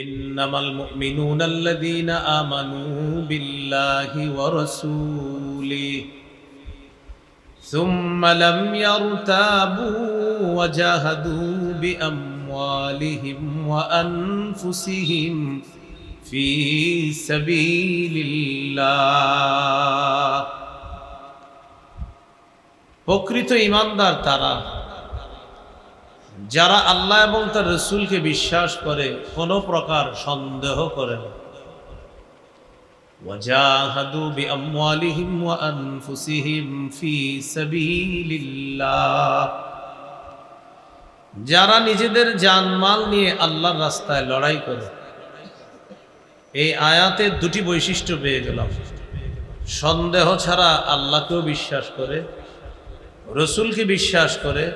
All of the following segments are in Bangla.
ইন্নামাল মুমিনুনা আল্লাযীনা আমানু বিল্লাহি ওয়া রাসূলিহি সুম্মা লাম ইয়ারতাবু ওয়া জাহাদু বিআমওয়ালিহিম ওয়া আনফুসিহিম ফি সাবিলিল্লাহ। প্রকৃত ঈমানদার তারা যারা আল্লাহ এবং তার রাসূলকে বিশ্বাস করে, কোনো প্রকার সন্দেহ করে না। ওয়াজাহাদু বিআমওয়ালিহিম ওয়া আনফুসিহিম ফি সাবিলিল্লাহ, যারা নিজেদের জানমাল নিয়ে আল্লাহর রাস্তায় লড়াই করে। এই আয়াতে দুটি বৈশিষ্ট্য পেয়ে গেলাম। সন্দেহ ছাড়া আল্লাহকেও বিশ্বাস করে, রাসূলকে বিশ্বাস করে,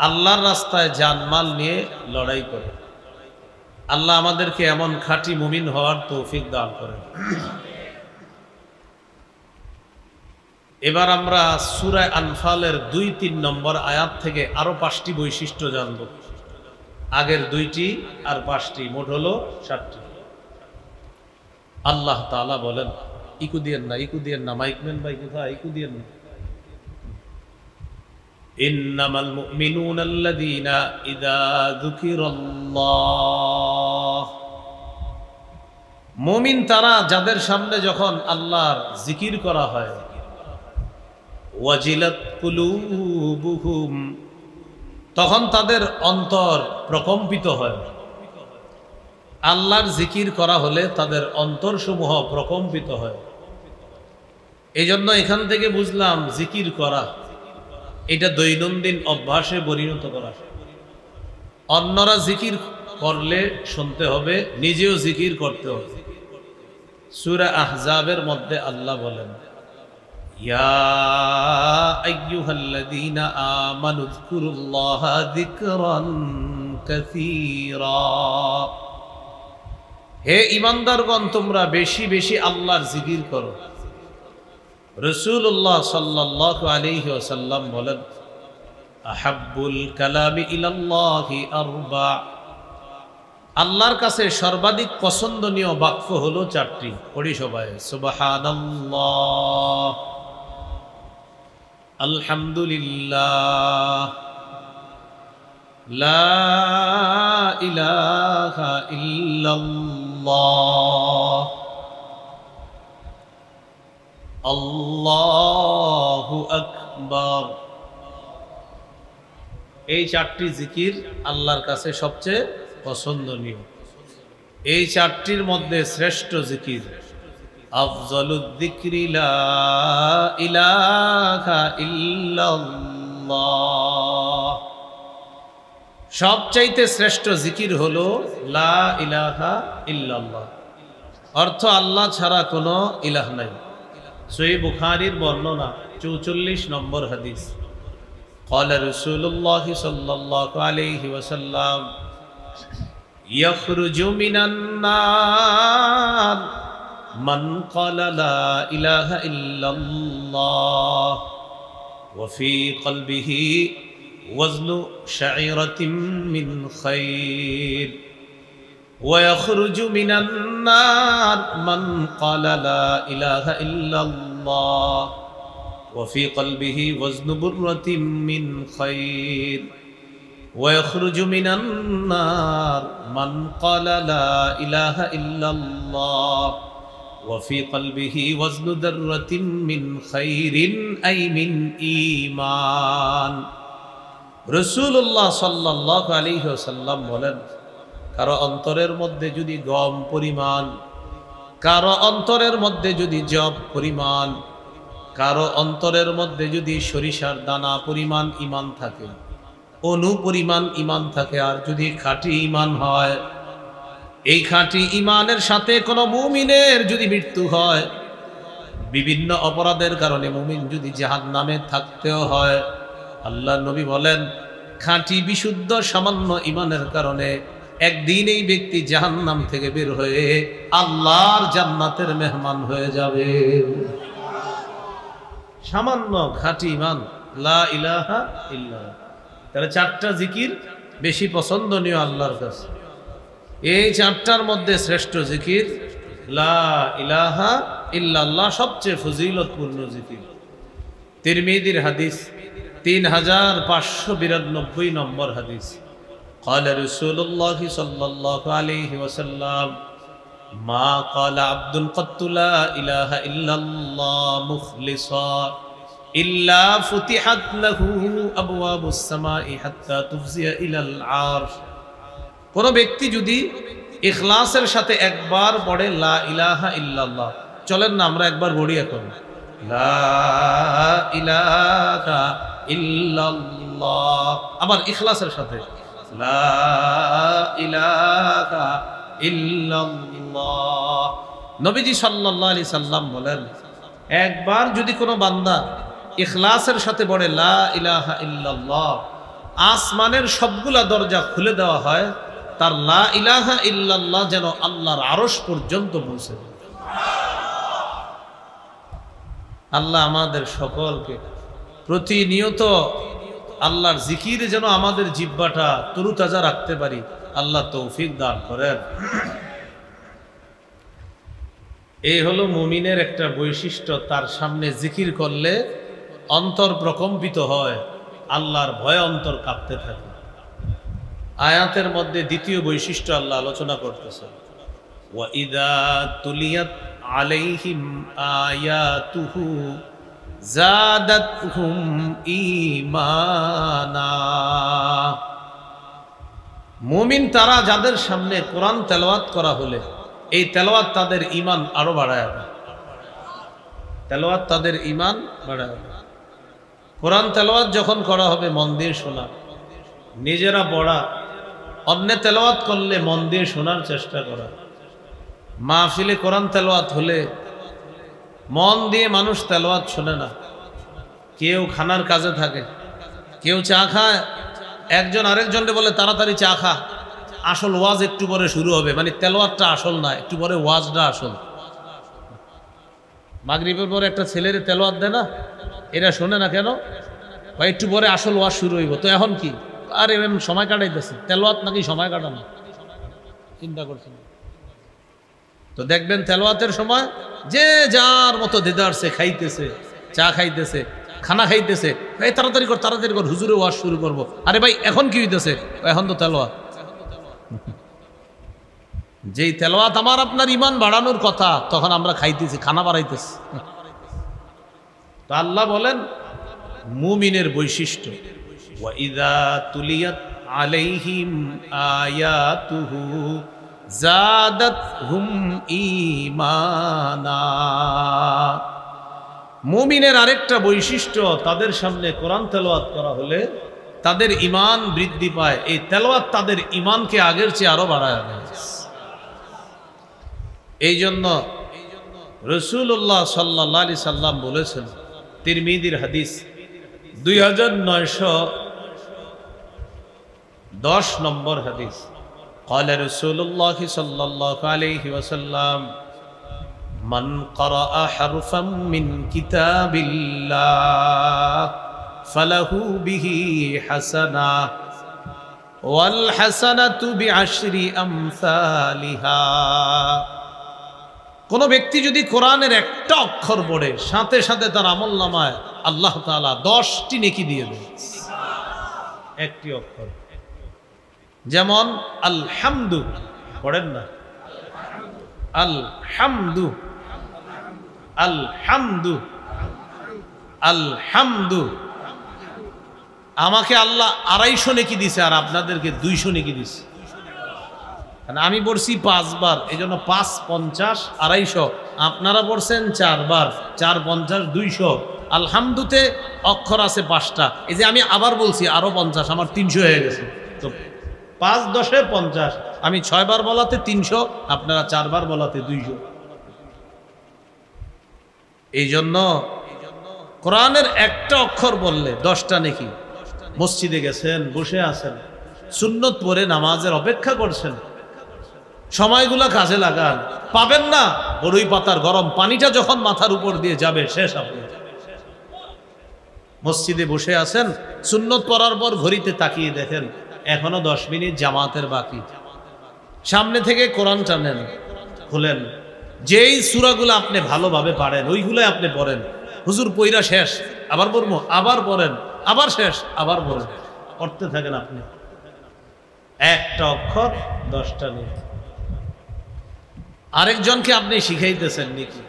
আল্লাহর রাস্তায় জানমাল নিয়ে লড়াই করে। আল্লাহ আমাদেরকে এমন খাঁটি মুমিন হওয়ার তৌফিক দান করেন। এবার আমরা সূরা আনফালের ২-৩ নম্বর আয়াত থেকে আরো ৫টি বৈশিষ্ট্য জানব। আগের ২টি আর ৫টি, মোট হলো ৭টি। আল্লাহ তাআলা বলেন, ইকু দিয়েন না, মাইকম্যান ভাই কোথায়? ইকু দিয়েন না। ইন্নামাল মুমিনুনা আল্লাযীনা ইযা যুকিরাল্লাহ, মুমিন তারা যাদের সামনে যখন আল্লাহর জিকির করা হয়, ওয়াজিলাত কুলুবুহুম, তখন তাদের অন্তর প্রকম্পিত হয়। আল্লাহর জিকির করা হলে তাদের অন্তরসমূহ প্রকম্পিত হয়। এই জন্য এখান থেকে বুঝলাম জিকির করা এটা দৈনন্দিন অভ্যাসে পরিণত করা। অন্যরা জিকির করলে শুনতে হবে, নিজেও জিকির করতে হবে। সূরা আহজাবের মধ্যে আল্লাহ বলেন, ইয়া আইয়ুহাল্লাযীনা আমানু যকুরুল্লাহা যিকরান কাসীরা, হে ঈমানদারগণ তোমরা বেশি বেশি আল্লাহর জিকির করো। রাসূলুল্লাহ সাল্লাল্লাহু আলাইহি ওয়াসাল্লাম বলেন, আহাব্বুল কালামি ইলাল্লাহি আরবা, আল্লাহর কাছে সর্বাধিক পছন্দনীয় বাক্য হলো ৪টি। পড়ি সবাই, সুবহানাল্লাহ, আলহামদুলিল্লাহ, লা ইলাহা ইল্লাল্লাহ, আল্লাহু আকবার। এই ৪টি জিকির আল্লাহর কাছে সবচেয়ে পছন্দনীয়। এই ৪টির মধ্যে শ্রেষ্ঠ জিকির আফজালুয যিকরি লা ইলাহা ইল্লাল্লাহ, সবচাইতে শ্রেষ্ঠ জিকির হলো লা ইলাহা ইল্লাল্লাহ। অর্থ আল্লাহ ছাড়া কোনো ইলাহ নাই। সহিহ বুখারীর বর্ণনা ৪৪ নম্বর হাদিস, ক্বালা রাসূলুল্লাহ সাল্লাল্লাহু আলাইহি ওয়াসাল্লাম, ইয়াখরুজু মিনান নার মান ক্বালা লা ইলাহা ইল্লাল্লাহ ওয়া ফি কলবিহি ওয়াজনু শাঈরাতিন মিন খায়র, ويخرج من النار من قال لا إله إلا الله وفي قلبه وزن برة من خير، ويخرج من النار من قال لا إله إلا الله وفي قلبه وزن ذرة من خير أي من إيمان। رسول الله صلى الله عليه وسلم বলেন, কারো অন্তরের মধ্যে যদি গম পরিমাণ, কারো অন্তরের মধ্যে যদি জব পরিমাণ, কারো অন্তরের মধ্যে যদি সরিষার দানা পরিমাণ ঈমান থাকে, অনু পরিমাণ ঈমান থাকে, আর যদি খাঁটি ঈমান হয়, এই খাঁটি ঈমানের সাথে কোনো মুমিনের যদি মৃত্যু হয়, বিভিন্ন অপরাধের কারণে মুমিন যদি জাহান্নামে থাকতেও হয়, আল্লাহর নবী বলেন খাঁটি বিশুদ্ধ সামান্য ঈমানের কারণে একদিন এই ব্যক্তি জাহান্নাম থেকে বের হয়ে আল্লাহর জান্নাতের মেহমান হয়ে যাবে। সামান্য খাঁটি ঈমান, লা ইলাহা ইল্লাল্লাহ। তাহলে ৪টা জিকির বেশি পছন্দনীয় আল্লাহর কাছে। এই চারটার মধ্যে শ্রেষ্ঠ জিকির লা ইলাহা ইল্লাল্লাহ, সবচেয়ে ফজিলতপূর্ণ জিকির। তিরমিজির হাদিস 3592 নম্বর হাদিস। قال رسول الله صلى الله عليه وسلم ما قال عبد قط لا إله إلا الله مخلصا إلا فتحت له أبواب السماء حتى تفزع إلى العرش। কোন ব্যক্তি যদি ইখলাসের সাথে একবার পড়ে লা ইলাহা ইল্লাল্লাহ, চলেন না আমরা একবার পড়ি এখন, লা ইলাহা ইল্লাল্লাহ, আবার ইখলাসের সাথে লা ইলাহা ইল্লাল্লাহ। নবীজি সাল্লাল্লাহু আলাইহি সাল্লাম বলেন, একবার যদি কোনো বান্দা ইখলাসের সাথে পড়ে লা ইলাহা ইল্লাল্লাহ, আসমানের সবগুলা দরজা খুলে দেওয়া হয়, তার লা ইলাহা ইল্লাল্লাহ যেন আল্লাহর আরশ পর্যন্ত পৌঁছে। আল্লাহ আমাদের সকলকে প্রতিনিয়ত আল্লাহর জিকিরে যেন আমাদের জিহ্বাটা তরুতাজা রাখতে পারি, আল্লাহ তৌফিক দান করেন। এই হলো মুমিনের একটা বৈশিষ্ট্য, তার সামনে জিকির করলে অন্তর প্রকম্পিত হয়, আল্লাহর ভয়ে অন্তর কাঁপতে থাকে। আয়াতের মধ্যে দ্বিতীয় বৈশিষ্ট্য আল্লাহ আলোচনা করতেছে, ওয়াইদা তুলিয়াত আলাইহিম আয়াতুহু জাদাতহুম ঈমানা। মুমিন তারা যাদের সামনে কোরআন তেলাওয়াত করা হলে এই তেলাওয়াত তাদের ঈমান আরো বাড়ায় দেয়, তেলাওয়াত তাদের ঈমান বাড়ায় দেয়। কোরআন তেলাওয়াত যখন করা হবে মন দিয়ে শোনা, নিজেরা পড়া, অন্য তেলাওয়াত করলে মন দিয়ে শোনার চেষ্টা করা। মাহফিলে কোরআন তেলাওয়াত হলে মন দিয়ে মানুষ তেলাওয়াত শোনে না, কেউ খানার কাজে থাকে, কেউ চা খায়, একজন আরেকজনকে বলে তাড়াতাড়ি চা খা, আসল ওয়াজ একটু পরে শুরু হবে, মানে তেলাওয়াতটা আসল না, একটু পরে ওয়াজটা আসল। মাগরিবের পরে একটা ছেলের তেলাওয়াত দেয় না, এরা শোনে না কেন? বা একটু পরে আসল ওয়াজ শুরু হইব, তো এখন কি আর এমন সময় কাটাইতেছে, তেলাওয়াত নাকি সময় কাটানো, চিন্তা করছেন? তো দেখবেন তেলাওয়াতের সময় যে যার মতো দেদারছে, খাইতেছে, চা খাইতেছে, খানা খাইতেছে, এই তাড়াতাড়ি কর তাড়াতাড়ি কর, হুজুরে ওয়াজ শুরু করব। আরে ভাই এখন কি হইতেছে? এখন তো তেলাওয়াত। যেই তেলাওয়াত আমার আপনার ঈমান বাড়ানোর কথা, তখন আমরা খাইতেছি, খানা বাড়াইতেছি। তো আল্লাহ বলেন মুমিনের বৈশিষ্ট্য, ওয়াইদা তুলিয়াত আলাইহিম আয়াতুহু জাদাতহুম ঈমানা। মুমিনের আরেকটা বৈশিষ্ট্য, তাদের সামনে কোরআন তেলাওয়াত করা হলে তাদের ঈমান বৃদ্ধি পায়। এই তেলাওয়াত তাদের ঈমানকে আগের চেয়ে আরো বাড়ায় দেয়। এই জন্য রাসূলুল্লাহ সাল্লাল্লাহু আলাইহি সাল্লাম বলেছেন, তিরমিজির হাদিস 2910 নম্বর হাদিস। قال رسول الله صلى الله عليه وسلم من قرأ حرفا من كتاب الله فله به حسنة والحسنة بعشر أمثالها। কোন ব্যক্তি যদি কোরআনের একটা অক্ষর পড়ে, সাথে সাথে তার আমলনামায় আল্লাহ তাআলা 10টি নেকি দিয়ে দেন। একটি অক্ষর, যেমন আলহামদু পড়েন না, আলহামদু আলহামদু আলহামদু, আমাকে আল্লাহ 250 নেকি দিছে আর আপনাদেরকে 200 নেকি দিছে। আমি পড়ছি 5 বার, এই জন্য 5 50 250, আপনারা পড়ছেন 4 বার, 4 50 200। আলহামদুতে অক্ষর আছে 5টা, এই যে আমি আবার বলছি আরো 50, আমার 300 হয়ে গেছে। তো 5 10 50, আমি 6 বার বলাতে 300, আপনারা 4 বার বলাতে 200। এই জন্য কোরআনের একটা অক্ষর বললে 10টা নেকি। মসজিদে গেছেন, বসে আছেন, সুন্নত পড়ে নামাজের অপেক্ষা করছেন, সময়গুলা কাজে লাগান, পাবেন না বড়ই পাতার গরম পানিটা যখন মাথার উপর দিয়ে যাবে শেষ। আপনি মসজিদে বসে আছেন, সুন্নত পড়ার পর ঘড়িতে তাকিয়ে দেখেন এখনো 10 মিনিট জামাতের বাকি, সামনে থেকে কোরআন টানেন, খুলেন, যেই সূরাগুলো আপনি ভালোভাবে পারেন ওইগুলোই আপনি পড়েন। হুজুর পইরা শেষ, আবার পড়বো, আবার পড়েন, আবার শেষ, আবার পড়েন, পড়তে থাকেন আপনি। একটা অক্ষর 10টা নেই। আরেকজনকে আপনি শিখাইতেছেন নাকি?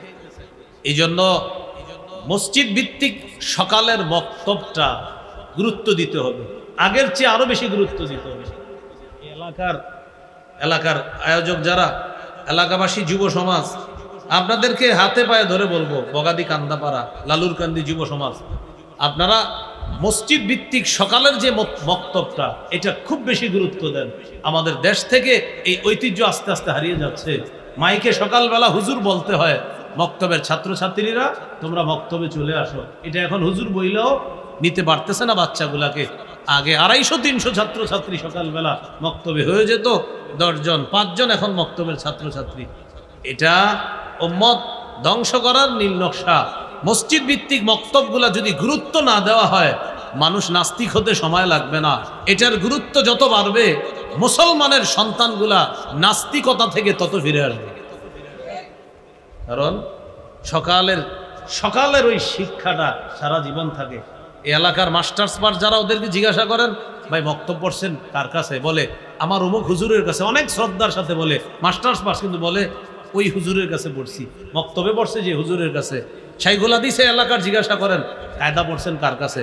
এই জন্য মসজিদ ভিত্তিক সকালের বক্তব্যটা গুরুত্ব দিতে হবে, আগের চেয়ে আরো বেশি গুরুত্ব দিতে হবে। এলাকার আয়োজক যারা, এলাকাবাসী, যুব সমাজ, আপনাদেরকে হাতে পায়ে ধরে বলবো, বগাদি কান্দাপাড়া, লালুরকান্দি যুব সমাজ, আপনারা মসজিদ ভিত্তিক সকালের যে বক্তব্যটা, এটা খুব বেশি গুরুত্ব দেন। আমাদের দেশ থেকে এই ঐতিহ্য আস্তে আস্তে হারিয়ে যাচ্ছে। মাইকে সকালবেলা হুজুর বলতে হয়, মক্তবের ছাত্রছাত্রীরা তোমরা মক্তবে চলে আসো। এটা এখন হুজুর বইলেও নিতে পারতেছে না বাচ্চাগুলাকে। আগে 250-300 ছাত্রছাত্রী সকালবেলা মক্তবে হয়ে যেত, 10 জন 5 জন এখন মক্তবের ছাত্রছাত্রী। এটা উম্মত ধ্বংস করার নীল নকশা। মসজিদ ভিত্তিক মক্তবগুলা যদি গুরুত্ব না দেওয়া হয়, মানুষ নাস্তিক হতে সময় লাগবে না। এটার গুরুত্ব যত বাড়বে, মুসলমানের সন্তানগুলা নাস্তিকতা থেকে তত ফিরে আসবে। কারণ সকালের ওই শিক্ষাটা সারা জীবন থাকে। এই এলাকার মাস্টার্স পাস যারা, ওদেরকে জিজ্ঞাসা করেন, ভাই বক্তব্য পড়ছেন কার কাছে? বলে আমার অমুক হুজুরের কাছে। অনেক শ্রদ্ধার সাথে বলে মাস্টার্স পাস, কিন্তু বলে ওই হুজুরের কাছে পড়ছি। বক্তব্যে পড়ছে যে হুজুরের কাছে। শাইখুল হাদিস এলাকার জিজ্ঞাসা করেন, কায়দা পড়ছেন কার কাছে?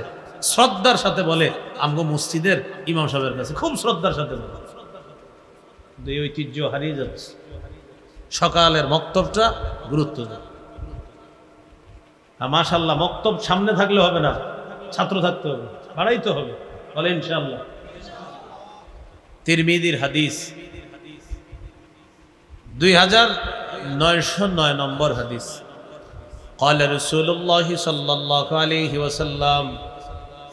শ্রদ্ধার সাথে বলে আমগো মসজিদের ইমাম সাহেবের কাছে। খুব শ্রদ্ধার সাথে বলে। এই ঐতিহ্য হারিয়ে যাচ্ছে। সকালের মক্তবটা গুরুত্ব দেয়। মাশাআল্লাহ, মক্তব সামনে থাকলে হবে না, ছাত্র থাকতে হবে, বাড়াইতে হবে। বলে ইনশাআল্লাহ। তিরমিজির হাদিস, 2909 নম্বর হাদিস। قال رسول الله صلى الله عليه وسلم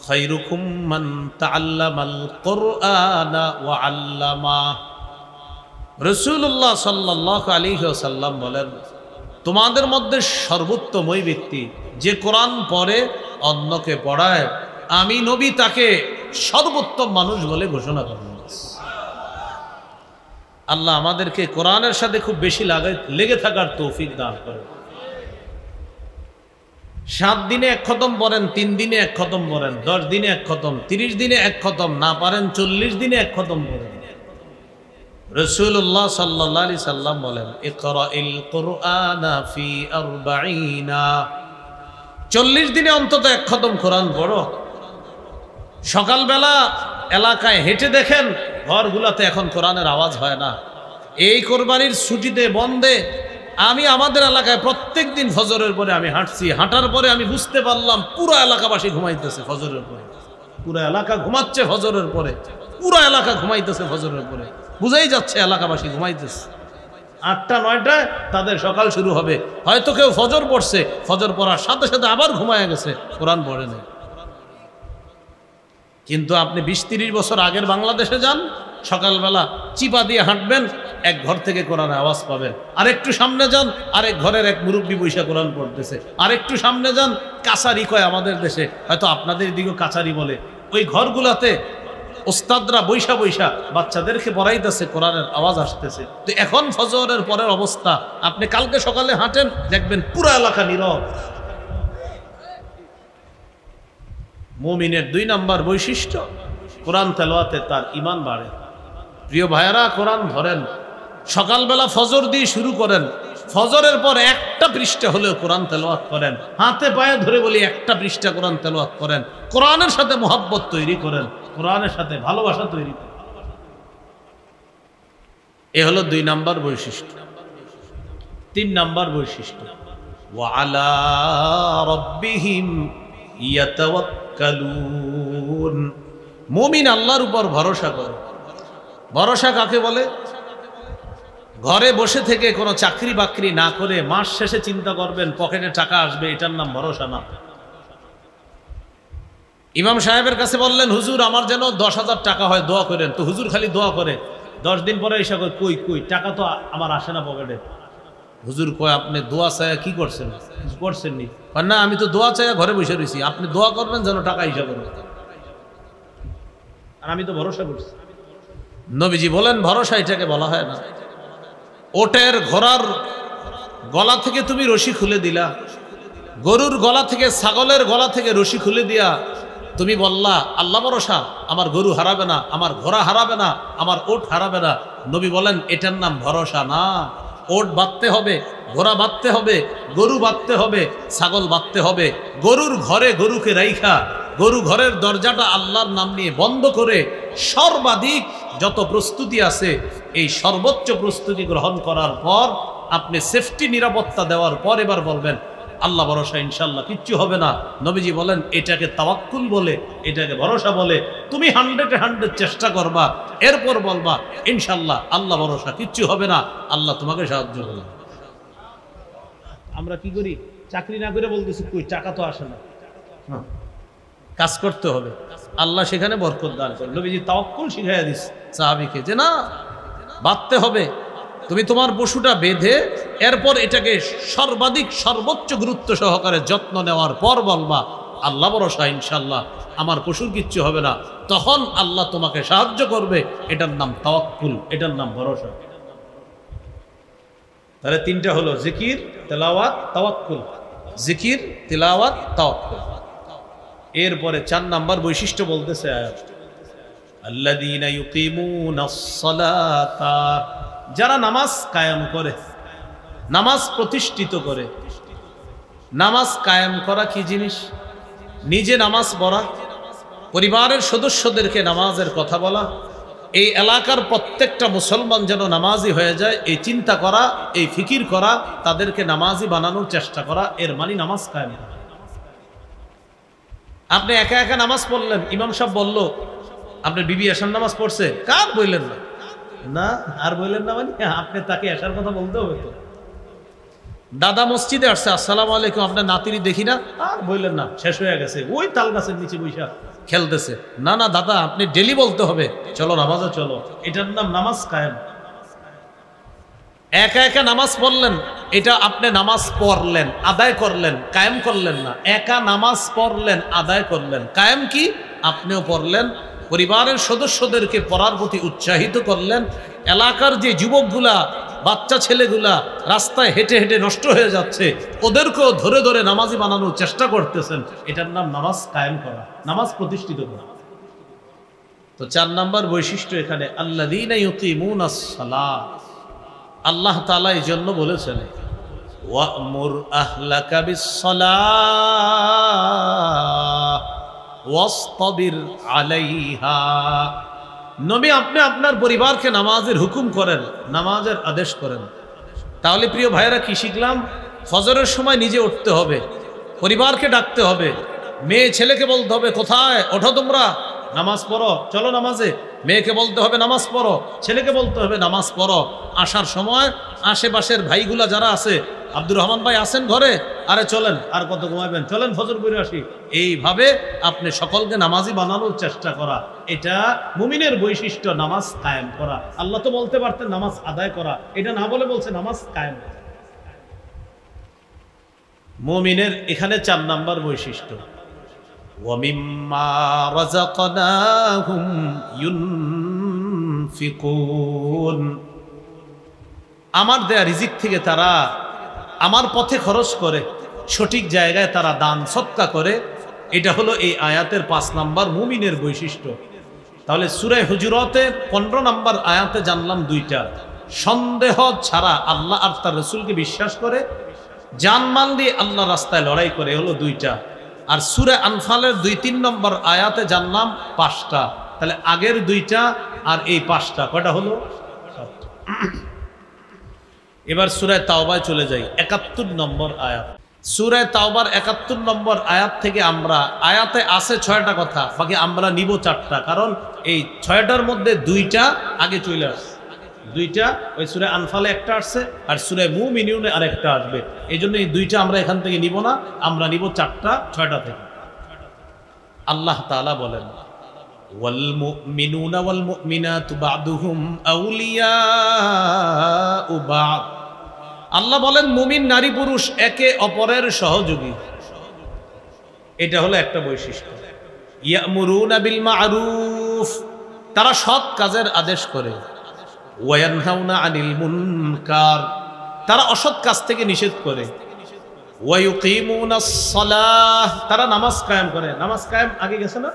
خيركم من تعلم القرآن وعلمه। রাসূলুল্লাহ সাল্লাল্লাহু আলাইহি ওয়াসাল্লাম বলেন, তোমাদের মধ্যে সর্বোত্তম ওই ব্যক্তি যে কোরআন পড়ে অন্যকে পড়ায়। আমি নবী তাকে সর্বোত্তম মানুষ বলে ঘোষণা করলাম। আল্লাহ আমাদেরকে কোরআনের সাথে খুব বেশি লেগে থাকার তৌফিক দান করেন। 7 দিনে 1 খতম পড়েন, 3 দিনে 1 খতম পড়েন, 10 দিনে 1 খতম, 30 দিনে 1 খতম, না পারেন 40 দিনে 1 খতম পড়েন। রাসূলুল্লাহ সাল্লাল্লাহু আলাইহি সাল্লাম বলেন, ইকরাইল কুরআনা ফি 40। 40 দিনে অন্তত 1 খতম কোরআন পড়ো। সকালবেলা এলাকায় হেঁটে দেখেন, ঘরগুলোতে এখন কোরআনের আওয়াজ হয় না। এই কোরবানির ছুটিতে, বন্ধে আমি আমাদের এলাকায় প্রত্যেক দিন ফজরের পরে আমি হাঁটছি। হাঁটার পরে আমি বুঝতে পারলাম পুরো এলাকাবাসী ঘুমাইতেছে ফজরের পরে। পুরো এলাকা ঘুমাচ্ছে ফজরের পরে, পুরো এলাকা ঘুমাইতেছে ফজরের পরে। বুঝাই যাচ্ছে এলাকাবাসী ঘুমাইতেছে। 8টা-9টায় তাদের সকাল শুরু হবে। হয়তো কেউ ফজর পড়ছে, ফজর পড়ার সাথে সাথে আবার ঘুমায় গেছে, কোরআন পড়ে নেই। কিন্তু আপনি 20-30 বছর আগের বাংলাদেশে যান, সকালবেলা চিপা দিয়ে হাঁটবেন, এক ঘর থেকে কোরআনের আওয়াজ পাবেন। আরেকটু সামনে যান, আরেক ঘরের এক মুরব্বী বৈশা কোরআন পড়তেছে। আরেকটু সামনে যান, কাছারি কয় আমাদের দেশে, হয়তো আপনাদের দিকেও কাছারি বলে। ওই ঘরগুলাতে ওস্তাদরা বৈশা বাচ্চাদেরকে পড়াইতেছে, কোরআনের আওয়াজ আসতেছে। তো এখন ফজরের পরের অবস্থা, আপনি কালকে সকালে হাঁটেন, দেখবেন পুরো এলাকা নীরব। মুমিনের 2 নম্বর বৈশিষ্ট্য, কোরআন তেলাওয়াতে তার ঈমান বাড়ে। প্রিয় ভাইয়েরা, কোরআন ধরেন, সকালবেলা ফজর দিয়ে শুরু করেন, ফজরের পর 1টা পৃষ্ঠা হলেও কোরআন তেলাওয়াত করেন। হাতে পায়ে ধরে বলি, 1টা পৃষ্ঠা কোরআন তেলাওয়াত করেন। কোরআনের সাথে মহব্বত তৈরি করেন, কোরআনের সাথে ভালোবাসা তৈরি করেন। এ হলো 2 নম্বর বৈশিষ্ট্য। 3 নম্বর বৈশিষ্ট্য, ওয়া আলা রাব্বিহিম ইয়াতাওয়াক্কালুন। মুমিন আল্লাহর উপর ভরসা করে। ভরসা কাকে বলে? ঘরে বসে থেকে কোনো চাকরি বাকরি না করে মাস শেষে চিন্তা করবেন পকেটে টাকা আসবে, এটার নাম ভরসা না। ইমাম সাহেবের কাছে বললেন, হুজুর আমার যেন 10,000 টাকা হয়, দোয়া করেন। তো হুজুর খালি দোয়া করে, 10 দিন পরে এসে কই টাকা তো আমার আসে না পকেটে। হুজুর কয়, আপনি দোয়া চাইয়া কি করছেন? কিছু করছেননি? না, আমি তো দোয়া চাইয়া ঘরে বসে রয়েছি। আপনি দোয়া করবেন যেন টাকা হিসাব করবে, আর আমি তো ভরসা করছি। নবীজি বলেন ভরসা এটাকে বলা হয় না। ওটের ঘোড়ার গলা থেকে তুমি রশি খুলে দিলা, গরুর গলা থেকে ছাগলের গলা থেকে রশি খুলে দিয়া তুমি বললা আল্লাহ ভরসা, আমার গরু হারাবে না, আমার ঘোড়া হারাবে না, আমার ওট হারাবে না। নবী বলেন এটার নাম ভরসা না। ওট বাঁধতে হবে, ঘোড়া বাঁধতে হবে, গরু বাঁধতে হবে, ছাগল বাঁধতে হবে। গরুর ঘরে গরুকে রাইখা গরু ঘরের দরজাটা আল্লাহর নাম নিয়ে বন্ধ করে সর্বাধিক যত প্রস্তুতি আছে এই সর্বোচ্চ প্রস্তুতি গ্রহণ করার পর আপনি সেফটি নিরাপত্তা দেওয়ার পর এবার বলবেন আল্লাহ ভরসা, ইনশাল্লাহ কিচ্ছু হবে না। নবীজি বলেন এটাকে তাওয়াক্কুল বলে, এটাকে ভরসা বলে। তুমি 100-100 চেষ্টা করবা, এরপর বলবা ইনশাল্লাহ আল্লাহ ভরসা, কিচ্ছু হবে না, আল্লাহ তোমাকে সাহায্য করবে। আমরা কি করি, চাকরি না করে বলতেছি কই টাকা তো আসে না, কাজ করতে হবে, আল্লাহ সেখানে বরকত দান করে। নবীজি তাওয়াক্কুল শিখাইয়া দিস সাহাবীকে যে না, বাঁধতে হবে। তুমি তোমার পশুটা বেঁধে এরপর এটাকে সর্বাধিক সর্বোচ্চ গুরুত্ব সহকারে যত্ন নেওয়ার পর বলবা আল্লাহ ভরসা, ইনশাল্লাহ আমার পশুর কিচ্ছু হবে না, তখন আল্লাহ তোমাকে সাহায্য করবে। এটার নাম তাওয়াক্কুল, এটার নাম ভরসা। তাহলে তিনটা হলো জিকির, তেলাওয়াত, তাওয়াক্কুল। জিকির, তেলাওয়াত, তাওয়াক্কুল। এরপরে 4 নাম্বার বৈশিষ্ট্য বলতেছে আয়াত, আল্লাযীনা ইউকিমুনাস সালাতা, যারা নামাজ কায়েম করে, নামাজ প্রতিষ্ঠিত করে। নামাজ কায়েম করা কি জিনিস? নিজে নামাজ পড়া, পরিবারের সদস্যদেরকে নামাজের কথা বলা, এই এলাকার প্রত্যেকটা মুসলমান যেন নামাজি হয়ে যায় এই চিন্তা করা, এই ফিকির করা, তাদেরকে নামাজি বানানোর চেষ্টা করা, এর মানে নামাজ কায়েম করা। আপনি একা একা নামাজ পড়লেন, ইমাম সাহেব বলল আপনার বিবি এশার নামাজ পড়ছে, কার বললেন না, না আর বললেন না মানে আপনি তাকে এশার কথা বলতে হবে তো। দাদা মসজিদে আসছে, আসসালামু আলাইকুম, আপনার নাতিনি দেখি না, আর বললেন না, শেষ হয়ে গেছে, ওই তাল গাছের নিচে বৈশা খেলতেছে। না না দাদা, আপনি ডেলি বলতে হবে চলো নামাজে চলো, এটার নাম নামাজ কায়েম। একা একা নামাজ পড়লেন, এটা আপনি নামাজ পড়লেন, আদায় করলেন, কায়েম করলেন না। একা নামাজ পড়লেন, আদায় করলেন, কায়েম কি? আপনিও পড়লেন, পরিবারের সদস্যদেরকে পড়ার প্রতি উৎসাহিত করলেন। এলাকার যে যুবকগুলা, বাচ্চা ছেলেগুলা রাস্তায় হেঁটে হেঁটে নষ্ট হয়ে যাচ্ছে, ওদেরকেও ধরে ধরে নামাজি বানানোর চেষ্টা করতেছেন, এটার নাম নামাজ কায়েম করা, নামাজ প্রতিষ্ঠিত করা। তো 4 নাম্বার বৈশিষ্ট্য এখানে আল্লাযীনা ইউকিমুনাস সালাহ। আল্লাহ তাআলা এই জন্য বলেছেন ওয়া'মুর আহলাকা বিস-সালাহ ওয়াসতাবির আলাইহা। নবী আপনি আপনার পরিবারকে নামাজের হুকুম করেন, নামাজের আদেশ করেন। তাহলে প্রিয় ভাইয়েরা কি শিখলাম? ফজরের সময় নিজে উঠতে হবে, পরিবারকে ডাকতে হবে, মেয়ে ছেলেকে বলতে হবে কোথায় ওঠো তোমরা, নামাজ পড়ো, চলো নামাজে। মেয়েকে বলতে হবে নামাজ পড়ো, ছেলেকে বলতে হবে নামাজ পড়ো। আসার সময় আশেপাশের ভাইগুলা যারা আছে, আব্দুর রহমান ভাই আছেন ঘরে, আরে চলেন, আর কত ঘুমাবেন, চলেন ফজর করে আসি। এইভাবে আপনি সকলকে নামাজি বানানোর চেষ্টা করা, এটা মুমিনের বৈশিষ্ট্য, নামাজ কায়েম করা। আল্লাহ তো বলতে পারতেন নামাজ আদায় করা, এটা না বলে বলছে নামাজ কায়েম করা। মুমিনের এখানে 4 নাম্বার বৈশিষ্ট্য, ওয়ামিম্মা রাযাকনাহুম ইউনফিকুন। আমার দেয়া রিজিক থেকে তারা আমার পথে খরচ করে, সঠিক জায়গায় তারা দান সদকা করে। এটা হলো এই আয়াতের 5 নাম্বার মুমিনের বৈশিষ্ট্য। তাহলে সূরা হুজুরাতের 15 নাম্বার আয়াতে জানলাম 2টা, সন্দেহ ছাড়া আল্লাহ আর তার রাসূলকে বিশ্বাস করে, জানমাল দিয়ে আল্লাহ রাস্তায় লড়াই করে, হলো 2টা। আর সূরা আনফালের 2-3 নম্বর আয়াতে জানলাম 5টা। তাহলে আগের 2টা আর এই 5টা কয়টা হলো? 7টা। এবার সূরা তাওবায় চলে যাই, 71 নম্বর আয়াত। সূরা তাওবার 71 নম্বর আয়াত থেকে আমরা, আয়াতে আছে 6টা কথা, বাকি আমরা নিব 4টা, কারণ এই 6টার মধ্যে 2টা আগে চলে আসছে। 2টা ওই সূরা আনফালে একটা আসছে, আর সূরা মুমিনুনে আরেকটা আসবে। এই জন্য এই 2টা আমরা এখান থেকে নিব না, আমরা নিব 4টা 6টা থেকে। আল্লাহ তাআলা বলেন ওয়াল মুমিনুনা ওয়াল মুমিনাতু বা'দুহুম আউলিয়াউ বা'দ। আল্লাহ বলেন মুমিন নারী পুরুষ একে অপরের সহযোগী। এটা হলো একটা বৈশিষ্ট্য। ইয়ামুরুনা বিল মা'রুফ, তারা সৎ কাজের আদেশ করে, ওয়ায়ানহাউনা আনিল মুনকার, তারা অসৎ কাজ থেকে নিষেধ করে, ওয়ায়ুকিমুনাস সালাহ, তারা নামাজ কায়েম করে। নামাজ কায়েম আগে গেছে না?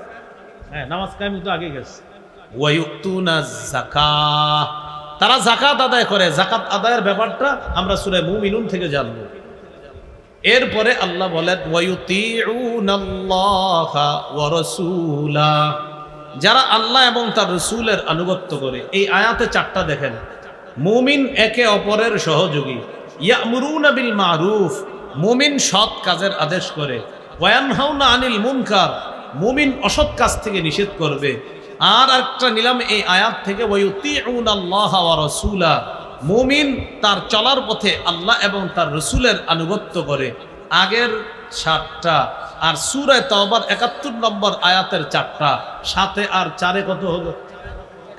হ্যাঁ, নামাজ কায়েম তো আগে গেছে। ওয়ায়ুতুনাজ যাকাত, তারা যাকাত আদায় করে। যাকাত আদায়ের ব্যাপারটা আমরা সূরা মুমিনুন থেকে জানব। এরপরে আল্লাহ বলেন ওয়ায়ুতিউনাল্লাহা ওয়া রাসূলা, যারা আল্লাহ এবং তার রাসূলের আনুগত্য করে। এই আয়াতে চারটা দেখেন, মুমিন একে অপরের সহযোগী, ইয়ামুরুনা বিল মারুফ, মুমিন সৎ কাজের আদেশ করে, ওয়ায়ানহাউনা আনিল মুনকার, মুমিন অসৎ কাজ থেকে নিষেধ করবে। আর একটা নিলাম এই আয়াত থেকে ওয়ায়ুতিউনাল্লাহা ওয়া রাসূলা, মুমিন তার চলার পথে আল্লাহ এবং তার রাসূলের আনুগত্য করে। আগের 7টা আর সূরা তাওবার 71 নম্বর আয়াতের 4টা, সাথে আর 4-এ কত হলো?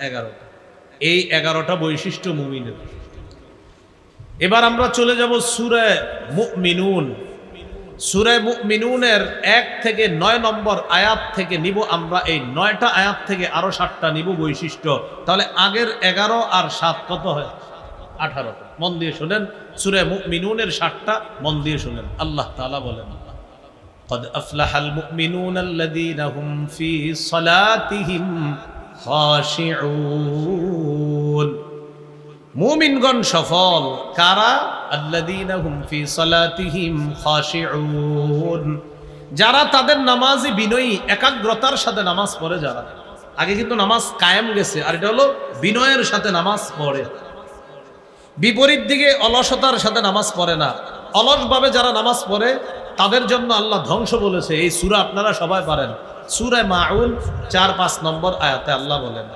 11টা। এই 11টা বৈশিষ্ট্য মুমিনের। এবার আমরা চলে যাব সূরা মুমিনুন। সূরা মুমিনুনের 1 থেকে 9 নম্বর আয়াত থেকে নিব আমরা। এই 9টা আয়াত থেকে আরো 7টা নিব বৈশিষ্ট্য। তাহলে আগের 11 আর 7 কত হয়? 18টা। মন দিয়ে শুনেন, সূরা মুমিনুনের 7টা মন দিয়ে শুনেন। আল্লাহ তাআলা বলেন, قد أفلح المؤمنون الذين هم في صلاتهم خاشعون, মুমিনগণ সফল কারা? আল্লাযীনা হুম ফি সালাতিহিম খাশিউন, যারা তাদের নামাজে বিনয়ী একাগ্রতার সাথে নামাজ পড়ে। যারা আগে কিন্তু নামাজ কায়েম গেছে, আর এটা হলো বিনয়ের সাথে নামাজ পড়ে। বিপরীত দিকে অলসতার সাথে নামাজ পড়ে না। অলসভাবে যারা নামাজ পড়ে তাদের জন্য আল্লাহ ধ্বংস বলেছে। এই সূরা আপনারা সবাই পারেন, সূরা মাউন 4-5 নম্বর আয়াতে আল্লাহ বলেন,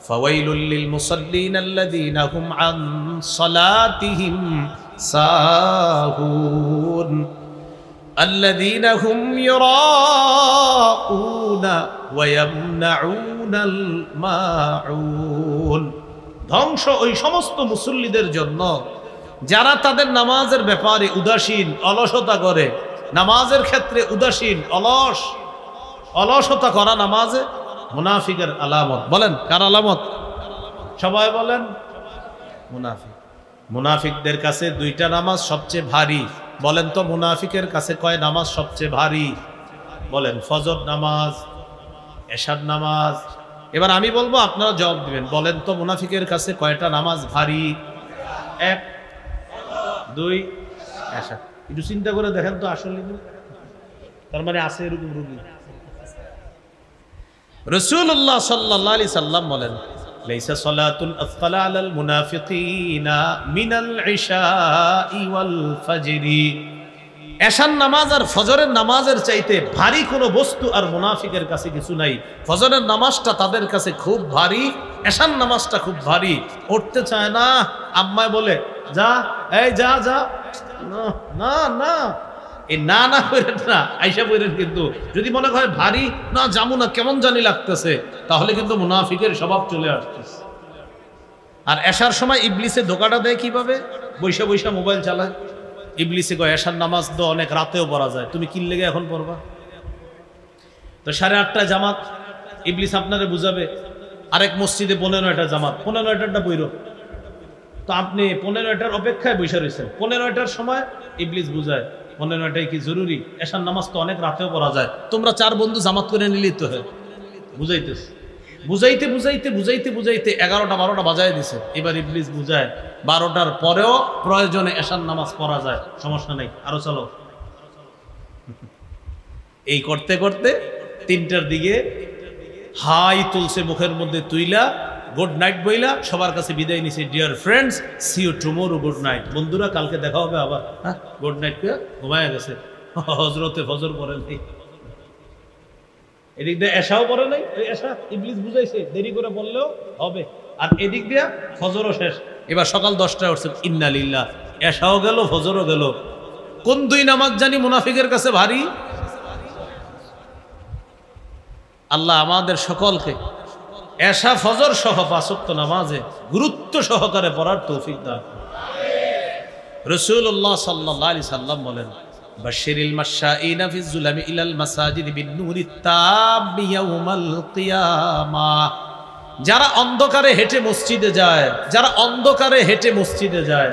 ফাওয়াইলুল লিল মুসাল্লিন আল্লাযীনা হুম আন সালাতিহিম সাহুন আল্লাযীনা হুম ইউরাউনা ওয়া ইয়ামনাউনাল মাউন। ধ্বংস ওই সমস্ত মুসল্লিদের জন্য যারা তাদের নামাজের ব্যাপারে উদাসীন, অলসতা করে। নামাজের ক্ষেত্রে উদাসীন, অলসতা করা নামাজে মুনাফিকের আলামত। বলেন কার আলামত? সবাই বলেন মুনাফিক। মুনাফিকদের কাছে 2টা নামাজ সবচেয়ে ভারী। বলেন তো মুনাফিকের কাছে কয় নামাজ সবচেয়ে ভারী? বলেন ফজর নামাজ, এশার নামাজ। এবার আমি বলবো, আপনারা জবাব দিবেন। বলেন তো মুনাফিকের কাছে কয়টা নামাজ ভারী? 1, 2, এশা। একটু চিন্তা করে দেখেন তো, আসলে তার মানে আছে এরকম রুগী। রাসূলুল্লাহ সাল্লাল্লাহু আলাইহি সাল্লাম বলেন, লাইসা সালাতুন আসকালা আলাল মুনাফিকিনা মিনাল ইশাই ওয়াল ফাজরি, এশার নামাজ আর ফজরের নামাজের চাইতে ভারী কোনো বস্তু আর মুনাফিকের কাছে কিছু নাই। ফজরের নামাজটা তাদের কাছে খুব ভারী, এশার নামাজটা খুব ভারী। উঠতে চায় না, আম্মায় বলে যা, এই যা যা, না না, এই না না করেন না, আইসা বলেন। কিন্তু যদি মনে হয় ভারী, না যাবো না, কেমন জানি লাগতেছে, তাহলে কিন্তু মুনাফিকের স্বভাব চলে আসতেছে। আর এশার সময় ইবলিসে ধোকাটা দেয় কিভাবে? বৈশা বৈশা মোবাইল চালায়। ইবলিসে কয় এশার নামাজ তো অনেক রাতেও পড়া যায়, তুমি কি লেগে এখন পড়বা? তো 8:30টায় জামাত, ইবলিস আপনারে বুঝাবে আরেক মসজিদে 15টা জামাত, 15টারটা বইরো। তো আপনি 15টার অপেক্ষায় বসে রয়েছেন। 15টার সময় ইবলিস বুঝায় 15টাই কি জরুরি? এশার নামাজ তো অনেক রাতেও পড়া যায়, তোমরা 4 বন্ধু জামাত করে নিলেই তো হয়। বুঝাইতেছে, বুঝাইতে বুঝাইতে বুঝাইতে বুঝাইতে 11টা-12টা বাজায় দিছে। এবার ইবলিস বুঝায় 12টার পরেও প্রয়োজনে এশার নামাজ পড়া যায়, সমস্যা নেই, আরো চলো। এই করতে করতে 3টার দিকে হাই তুলছে মুখের মধ্যে তুইলা, গুড নাইট বইলা সবার কাছে বিদায় নিছে। Dear friends, see you tomorrow, good night. বন্ধুরা কালকে দেখা হবে আবার, হ্যাঁ গুড নাইট। ঘুমায় গেছে, হজরতে ফজর পড়ে নাই, এদিক দিয়ে এশাও পড়ে নাই। ওই এশা ইবলিস বুঝাইছে দেরি করে বললেও হবে। আর এদিক দিয়ে ফজরও শেষ। এবার সকাল 10টায় উঠছে, ইন্না লিল্লাহ, এশাও গেল ফজরও গেল। কোন 2 নামাজ জানি মুনাফিকের কাছে ভারী? আল্লাহ আমাদের সকলকে এশা ফজর সহ 5 ওয়াক্ত নামাজে গুরুত্ব সহকারে পড়ার তৌফিক দান। রাসূলুল্লাহ সাল্লাল্লাহু আলাইহি সাল্লাম বলেন, বাশশিরিল মাশাঈনা ফিজ যুলামি ইলাল মাসাজিদ বিন নূরিত তাম ইয়াউমাল কিয়ামাহ। যারা অন্ধকারে হেঁটে মসজিদে যায়, যারা অন্ধকারে হেঁটে মসজিদে যায়,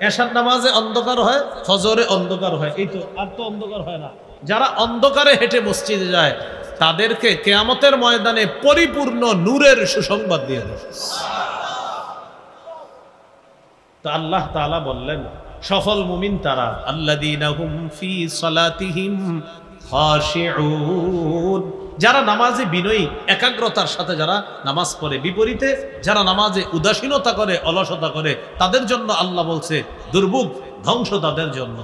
এশার নামাজে অন্ধকার হয়, ফজরে অন্ধকার হয়, এই তো, আর তো অন্ধকার হয় না। যারা অন্ধকারে হেঁটে মসজিদে যায় তাদেরকে কিয়ামতের ময়দানে পরিপূর্ণ নূরের সুসংবাদ দিয়ে দেয়। তো আল্লাহ তাআলা বললেন সফল মুমিন তারা, আল্লাযীনা হুম ফি সালাতিহিম খাশিউন, যারা নামাজে বিনয়ী একাগ্রতার সাথে যারা নামাজ পড়ে। বিপরীতে যারা নামাজে উদাসীনতা করে, অলসতা করে, তাদের জন্য আল্লাহ বলছে দুর্ভোগ, ধ্বংস তাদের জন্য।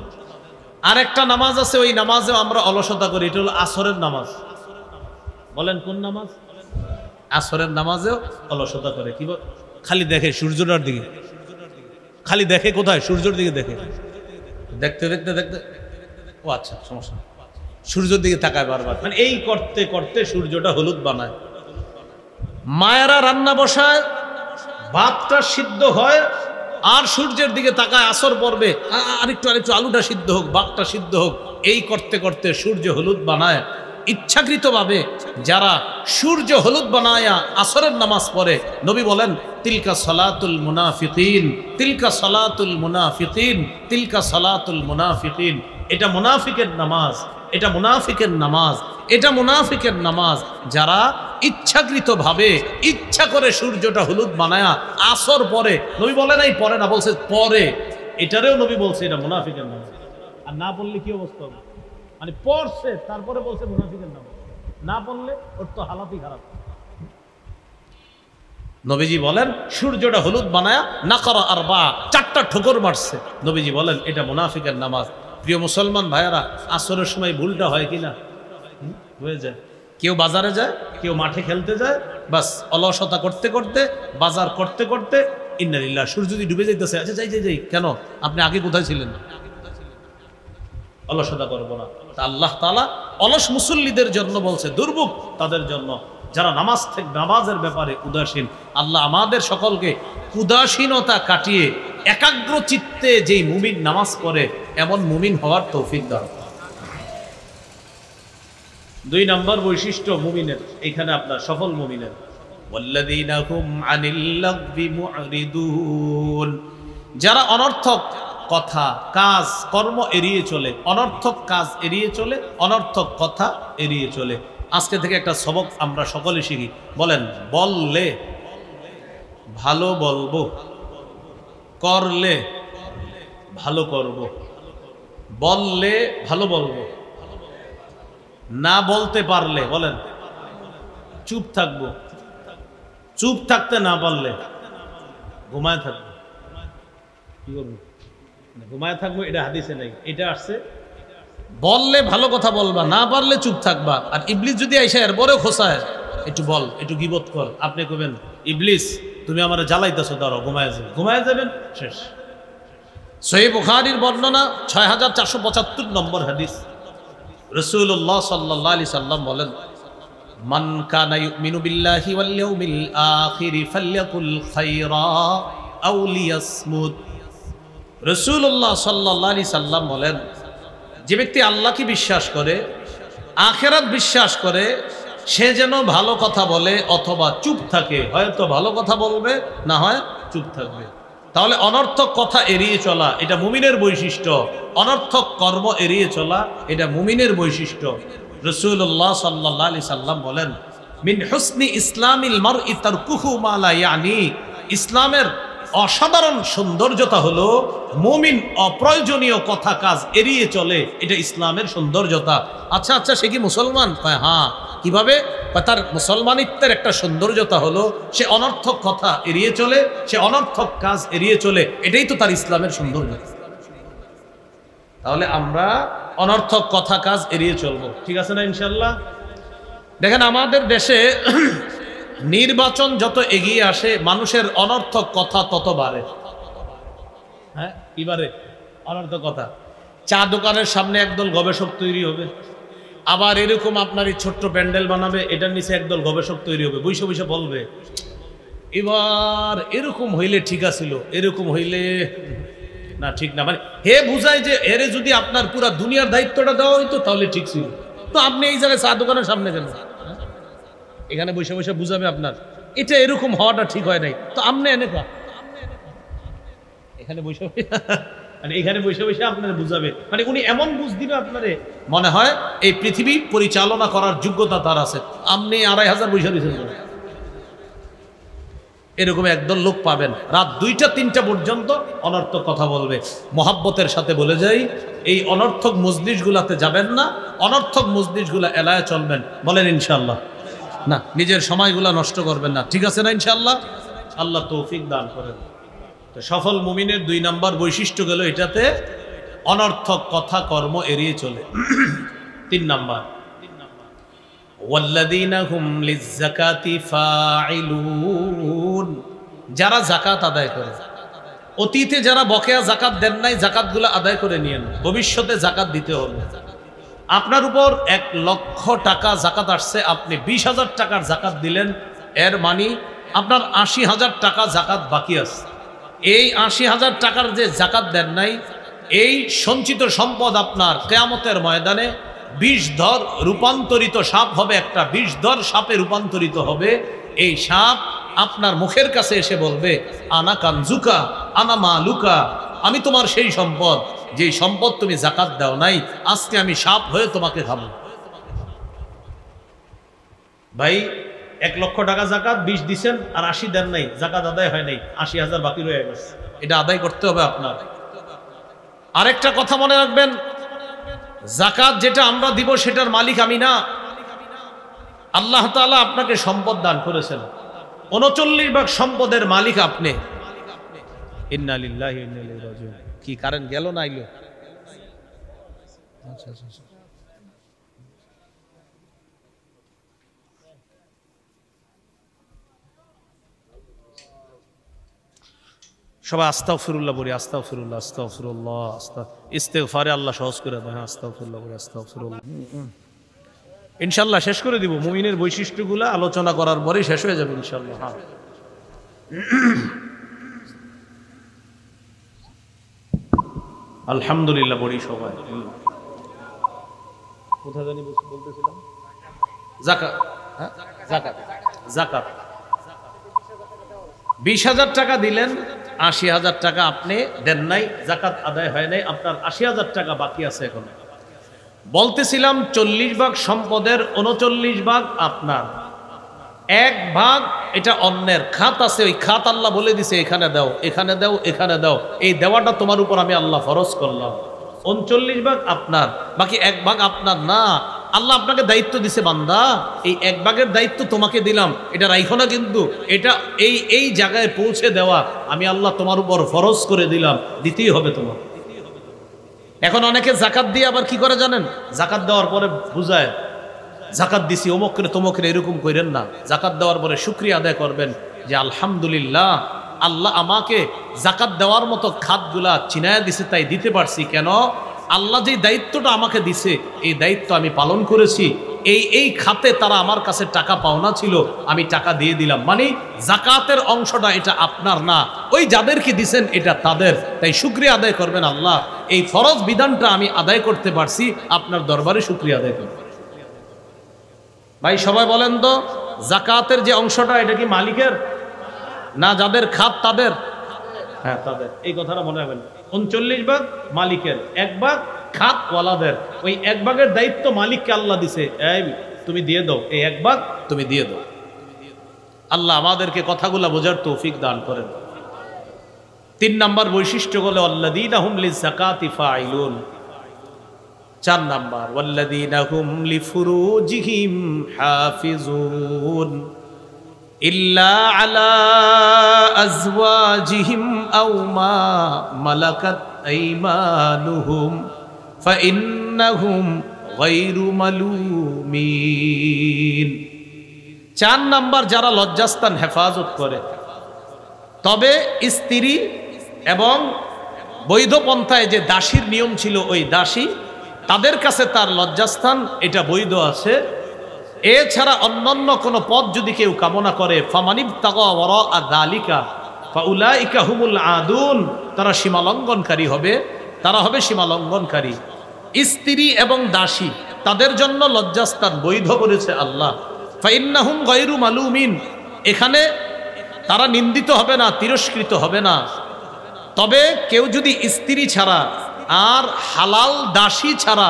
আরেকটা নামাজ আছে, ওই নামাজেও আমরা অলসতা করি, এটা হলো আসরের নামাজ। বলেন কোন নামাজ? আসরের নামাজেও অলসতা করে। কি খালি দেখে সূর্যটার দিকে, খালি দেখে কোথায়? সূর্যের দিকে দেখে, দেখতে দেখতে দেখতে, ও আচ্ছা সমস্যা, সূর্যের দিকে তাকায় বারবার, মানে এই করতে করতে সূর্যটা হলুদ বানায়। মায়েরা রান্না বসায়, ভাতটা সিদ্ধ হয়, আর সূর্যের দিকে তাকায়, আসর পড়বে, আরেকটু আরেকটু আলুটা সিদ্ধ হোক, ভাতটা সিদ্ধ হোক, এই করতে করতে সূর্য হলুদ বানায়। ইচ্ছাকৃতভাবে যারা সূর্য হলুদ বানায়া আসরের নামাজ পড়ে, নবী বলেন তিলকা সালাতুল মুনাফিকিন, তিলকা সালাতুল মুনাফিকিন, তিলকা সালাতুল মুনাফিকিন। এটা মুনাফিকের নামাজ, এটা মুনাফিকের নামাজ, এটা মুনাফিকের নামাজ। যারা ইচ্ছাকৃতভাবে ইচ্ছা করে সূর্যটা হলুদ বানায়া আসর পরে, নবী বলে নাই পরে না, বলছে পরে, এটারেও নবী বলছে এটা মুনাফিকের নামাজ। আর না পড়লে কি অবস্থা হবে? মানে পড়ছে তারপরে বলছে মুনাফিকের নামাজ, না পড়লে ওর তো হালাতই খারাপ। নবীজি বলেন সূর্যটা হলুদ বানায়া নাকারা আরবা, চারটা ঠোকর মারছে, নবীজি বলেন এটা মুনাফিকের নামাজ। প্রিয় মুসলমান ভাইয়েরা, আসরের সময় ভুলটা হয় কিনা? হয়ে যায়। কেউ বাজারে যায়, কেউ মাঠে খেলতে যায়, বাস অলসতা করতে করতে, বাজার করতে করতে, ইন্নালিল্লাহ, সূর্য যদি ডুবে যাইতেছে, আচ্ছা যাই যাই যাই, কেন আপনি আগে কোথায় ছিলেন? অলসতা করবো না। তা আল্লাহ তাআলা অলস মুসল্লিদের জন্য বলছে দুর্ভোগ তাদের জন্য, যারা নামাজ থেকে নামাজের ব্যাপারে উদাসীন। আল্লাহ আমাদের সকলকে উদাসীনতা কাটিয়ে একাগ্র চিত্তে যেই মুমিন নামাজ পড়ে এমন মুমিন হওয়ার তৌফিক দান। 2 নম্বর বৈশিষ্ট্য মুমিনের, এখানে আপনার সফল মুমিনের, ওয়াল্লাযীনা হুম আনিল লাগবি মুরিদুন, যারা অনর্থক কথা, কাজ, কর্ম এড়িয়ে চলে, অনর্থক কাজ এড়িয়ে চলে, অনর্থক কথা এড়িয়ে চলে। আজকে থেকে একটা সবক আমরা সকলে শিখি। বলেন, বললে ভালো বলবো, করলে ভালো করব। বললে ভালো বলবো, না বলতে পারলে বলেন চুপ থাকবো, চুপ থাকতে না পারলে ঘুমায় থাকবো। কি করবো? ঘুমায় থাকবো, এটা হাদিসে নাই, এটা আসছে বললে ভালো কথা বলবা, না পারলে চুপ থাকবা। আর ইবলিস যদি আইসা এরপরেও খোসায়, একটু বল, একটু গীবত কর, আপনি কবেন ইবলিস তুমি আমার জ্বালাইতেছো, দাঁড়াও, ঘুমায় যাবেন, ঘুমায় যাবেন, শেষ। সহিহ বুখারীর বর্ণনা 6475 নম্বর হাদিস, রাসূলুল্লাহ সাল্লাল্লাহু আলাইহি সাল্লাম বলেন, মান কানা ইউমিনু বিল্লাহি ওয়াল ইয়াউমিল আখির ফালইয়াকুল খায়রা আও লিয়াসমুত। রাসূলুল্লাহ সাল্লাল্লাহু আলাইহি সাল্লাম বলেন, যে ব্যক্তি আল্লাহকে বিশ্বাস করে, আখিরাত বিশ্বাস করে, সে যেন ভালো কথা বলে অথবা চুপ থাকে। হয়তো ভালো কথা বলবে, না হয় চুপ থাকবে। তাহলে অনর্থক কথা এড়িয়ে চলা এটা মুমিনের বৈশিষ্ট্য, অনর্থক কর্ম এড়িয়ে চলা এটা মুমিনের বৈশিষ্ট্য। রাসূলুল্লাহ সাল্লাল্লাহু আলাইহি সাল্লাম বলেন, মিন হুসনি ইসলামিল মারই তারকুহু মা লা ইয়ানি, ইসলামের অসাধারণ সৌন্দর্যতা হলো মুমিন অপ্রয়োজনীয় কথা কাজ এড়িয়ে চলে, এটা ইসলামের সৌন্দর্যতা। আচ্ছা আচ্ছা, সে কি মুসলমান? হ্যাঁ। কিভাবে? তার মুসলমানিত্বের একটা সৌন্দর্যতা হলো সে অনর্থক কথা এড়িয়ে চলে, সে অনর্থক কাজ এড়িয়ে চলে, এটাই তো তার ইসলামের সৌন্দর্য। তাহলে আমরা অনর্থক কথা কাজ এড়িয়ে চলবো, ঠিক আছে না ইনশাল্লাহ? দেখেন আমাদের দেশে নির্বাচন যত এগিয়ে আসে মানুষের অনর্থক কথা তত বাড়ে। হ্যাঁ, কি বাড়ে? অনর্থক কথা। চা দোকানের সামনে একদল গবেষক তৈরি হবে, আবার এরকম আপনার এই ছোট্ট প্যান্ডেল বানাবে, এটার নিচে একদল গবেষক তৈরি হবে, বসে বসে বলবে এবার এরকম হইলে ঠিক আছিল, এরকম হইলে না ঠিক না। মানে হে বুঝায় যে এরে যদি আপনার পুরা দুনিয়ার দায়িত্বটা দেওয়া হইতো তাহলে ঠিক ছিল, তো আপনি এই জায়গায় চা দোকানের সামনে কেন? এখানে বসে বসে বুঝাবে আপনার এটা এরকম হওয়াটা ঠিক হয় নাই, তো আমনে এনে এখানে বসে মানে এখানে বসে বসে আপনারা বুঝাবে, মানে উনি এমন বুঝ দিবে আপনারে মনে হয় এই পৃথিবী পরিচালনা করার যোগ্যতা তার আছে। আপনি 2500 বসে দিয়েছেন, এরকম একদল লোক পাবেন রাত 2টা 3টা পর্যন্ত অনর্থক কথা বলবে। মহাব্বতের সাথে বলে যাই, এই অনর্থক মজলিসগুলাতে যাবেন না, অনর্থক মজলিসগুলা এলায় চলবেন। বলেন ইনশাআল্লাহ। না, নিজের সময়গুলা নষ্ট করবেন না, ঠিক আছে না ইনশাআল্লাহ? আল্লাহ তৌফিক দান করেন। তো সফল মুমিনের 2 নাম্বার বৈশিষ্ট্য গেল এটাতে, অনর্থক কথা কর্ম এড়িয়ে চলে। 3 নাম্বার, ওয়াল্লাযীনা হুম লিয-যাকাতি ফাঈলুন, যারা যাকাত আদায় করে। অতীতে যারা বকেয়া যাকাত দেন নাই, যাকাতগুলো আদায় করে নিয়েন, ভবিষ্যতে যাকাত দিতে হবে। আপনার উপর 1 লক্ষ টাকা যাকাত আসছে, আপনি 20,000 টাকার যাকাত দিলেন, এর মানে আপনার 80,000 টাকা যাকাত বাকি আছে। এই 80,000 টাকার যে যাকাত দেন নাই, এই সঞ্চিত সম্পদ আপনার কিয়ামতের ময়দানে বিষধর রূপান্তরিত সাপ হবে, একটা বিষধর সাপে রূপান্তরিত হবে। এই সাপ আপনার মুখের কাছে এসে বলবে, আনা কানজুকা আনা মালুকা, আমি তোমার সেই সম্পদ, যেই সম্পদ তুমি যাকাত দাও নাই, আজকে আমি সাপ হয়ে তোমাকে খাবো। ভাই 1 লক্ষ টাকা যাকাত 20 দিছেন আর 80 দেন নাই, যাকাত আদায় হয় নাই, 80,000 বাকি রয়ে গেছে, এটা আদায় করতে হবে আপনার। আরেকটা কথা মনে রাখবেন, যাকাত যেটা আমরা দিব সেটার মালিক আমি না, আল্লাহ তাআলা আপনাকে সম্পদ দান করেছেন, 39 ভাগ সম্পদের মালিক আপনি। ইন্না লিল্লাহি ওয়া ইন্না ইলাইহি রাজিউন। কি কারেন্ট গেল না আইলো? আচ্ছা আচ্ছা আচ্ছা, সবাই আস্তাগফিরুল্লাহ বলি, আস্তাগফিরুল্লাহ আস্তাগফিরুল্লাহ, ইস্তেগফারে আল্লাহ সহজ করে দেয়। আস্তাগফিরুল্লাহ বলি, আস্তাগফিরুল্লাহ। ইনশাআল্লাহ শেষ করে দিব, মুমিনের বৈশিষ্ট্যগুলো আলোচনা করার পরেই শেষ হয়ে যাবে ইনশাআল্লাহ। হ্যাঁ, আলহামদুলিল্লাহ বলি সবাই। কোথা জানি বলতেছিলাম? যাকাত। হ্যাঁ, যাকাত। যাকাত 20,000 টাকা দিলেন, 80,000 টাকা আপনি দেন নাই, যাকাত আদায় হয় নাই, আপনার 80,000 টাকা বাকি আছে। এখন বলতেছিলাম 40 ভাগ সম্পদের 39 ভাগ আপনার, 1 ভাগ এটা অন্যের খাত আছে, ওই খাত আল্লাহ বলে দিছে এখানে দাও, এখানে দাও, এখানে দাও, এই দেওয়াটা তোমার উপর আমি আল্লাহ ফরজ করলাম। 39 ভাগ আপনার, বাকি 1 ভাগ আপনার না। আল্লাহ আপনাকে দায়িত্ব দিছে, বান্দা এই 1 ভাগের দায়িত্ব তোমাকে দিলাম, এটা রাখো না, কিন্তু এটা এই জায়গায় পৌঁছে দেওয়া আমি আল্লাহ তোমার উপর ফরজ করে দিলাম, দিতেই হবে তোমার। এখন অনেকে যাকাত দিয়ে আবার কি করে জানেন? যাকাত দেওয়ার পরে বুঝায়, যাকাত দিছি অমুকরে তমুকরে, এরকম করেন না। যাকাত দেওয়ার পরে শুকরিয়া আদায় করবেন যে আলহামদুলিল্লাহ, আল্লাহ আমাকে যাকাত দেওয়ার মতো খাতগুলা চিনায়া দিছে, তাই দিতে পারছি। কেন? আল্লাহ যে দায়িত্বটা আমাকে দিছে, এই দায়িত্ব আমি পালন করেছি। এই খাতে তারা আমার কাছে টাকা পাওনা ছিল, আমি টাকা দিয়ে দিলাম। মানে যাকাতের অংশটা এটা আপনার না, ওই যাদেরকে দিছেন এটা তাদের, তাই শুকরিয়া আদায় করবেন। আল্লাহ এই ফরজ বিধানটা আমি আদায় করতে পারছি, আপনার দরবারে শুকরিয়া আদায় করবেন। ভাই সবাই বলেন তো, যাকাতের যে অংশটা এটা কি মালিকের না যাদের খাত তাদের? হ্যাঁ তাদের, এই কথাটা মনে রাখবেন। 39 ভাগ মালিকের, 1 ভাগ খাতওয়ালাদের। ওই 1 ভাগের দায়িত্ব মালিককে আল্লাহ দিছে, এই তুমি দিয়ে দাও, এই 1 ভাগ তুমি দিয়ে দাও। আল্লাহ আমাদেরকে কথাগুলা বোঝার তৌফিক দান করেন। 3 নাম্বার বৈশিষ্ট্য হলো আল্লাযীনা হুম লিয-যাকাতি ফাঈলুন। 4 নাম্বার, ওয়াল্লাযীনা হুম লিফুরুজিহিম হাফিজুন ইল্লা আলা আজওয়াজিহিম আও মা মালাকাত আইমানুহুম ফাইন্নাহুম গায়রু মালুমিন। 4 নাম্বার, যারা লজ্জাস্থান হেফাজত করে, তবে স্ত্রী এবং বৈধ পন্থায় যে দাসীর নিয়ম ছিল, ওই দাসী তাদের কাছে তার লজ্জাস্থান এটা বৈধ আছে। এছাড়া অন্যান্য কোনো পথ যদি কেউ কামনা করে, ফামানিবতাগা ওয়ারাআ যালিকা ফাউলাইকা হুমুল আদুন, তারা সীমালঙ্ঘনকারী হবে, তারা হবে সীমালঙ্ঘনকারী। স্ত্রী এবং দাসী তাদের জন্য লজ্জাস্থান বৈধ করেছে আল্লাহ। ফাইন্নাহুম গায়রু মালুমিন, এখানে তারা নিন্দিত হবে না, তিরস্কৃত হবে না। তবে কেউ যদি স্ত্রী ছাড়া আর হালাল দাসী ছাড়া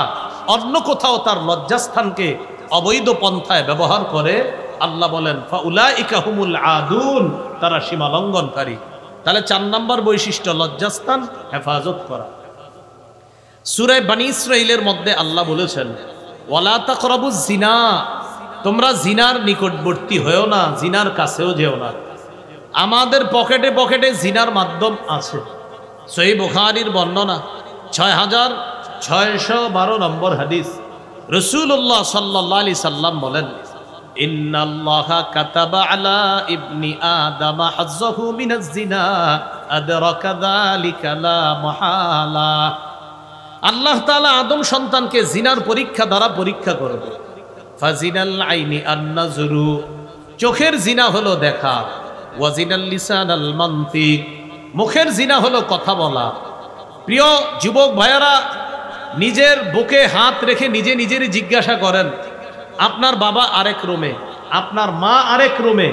অন্য কোথাও তার লজ্জাস্থানকে অবৈধ পন্থায় ব্যবহার করে, আল্লাহ বলেন ফাউলাইকা হুমুল আদুন, তারা সীমা লঙ্ঘনকারী। তাহলে 4 নম্বর বৈশিষ্ট্য লজ্জাস্থান হেফাজত করা। সূরা বনী ইসরাঈলের মধ্যে আল্লাহ বলেছেন ওয়ালা তাকরাবুজ জিনা, তোমরা জিনার নিকটবর্তী হয়েও না, জিনার কাছেও যেও না। আমাদের পকেটে পকেটে জিনার মাধ্যম আছে। সহিহ বুখারীর বর্ণনা 6612 নম্বর হাদিস, রাসূলুল্লাহ সাল্লাল্লাহু আলাইহি সাল্লাম বলেন ইন্নাল্লাহা কাতাবা আলা ইবনি আদম হাজ্জাহু মিনাজ জিনা আদরাকা যালিকা লা মুহালা। আল্লাহ তাআলা আদম সন্তানকে জিনার পরীক্ষা দ্বারা পরীক্ষা করবে। ফাজিনাল আইনি আন-নাজরু, চোখের জিনা হলো দেখা। ওয়াজিনাল লিসানাল মানতিক, মুখের জিনা হলো কথা বলা। প্রিয় যুবক ভাইয়েরা, নিজের বুকে হাত রেখে নিজে নিজেরই জিজ্ঞাসা করেন, আপনার বাবা আরেক রুমে, আপনার মা আরেক রুমে,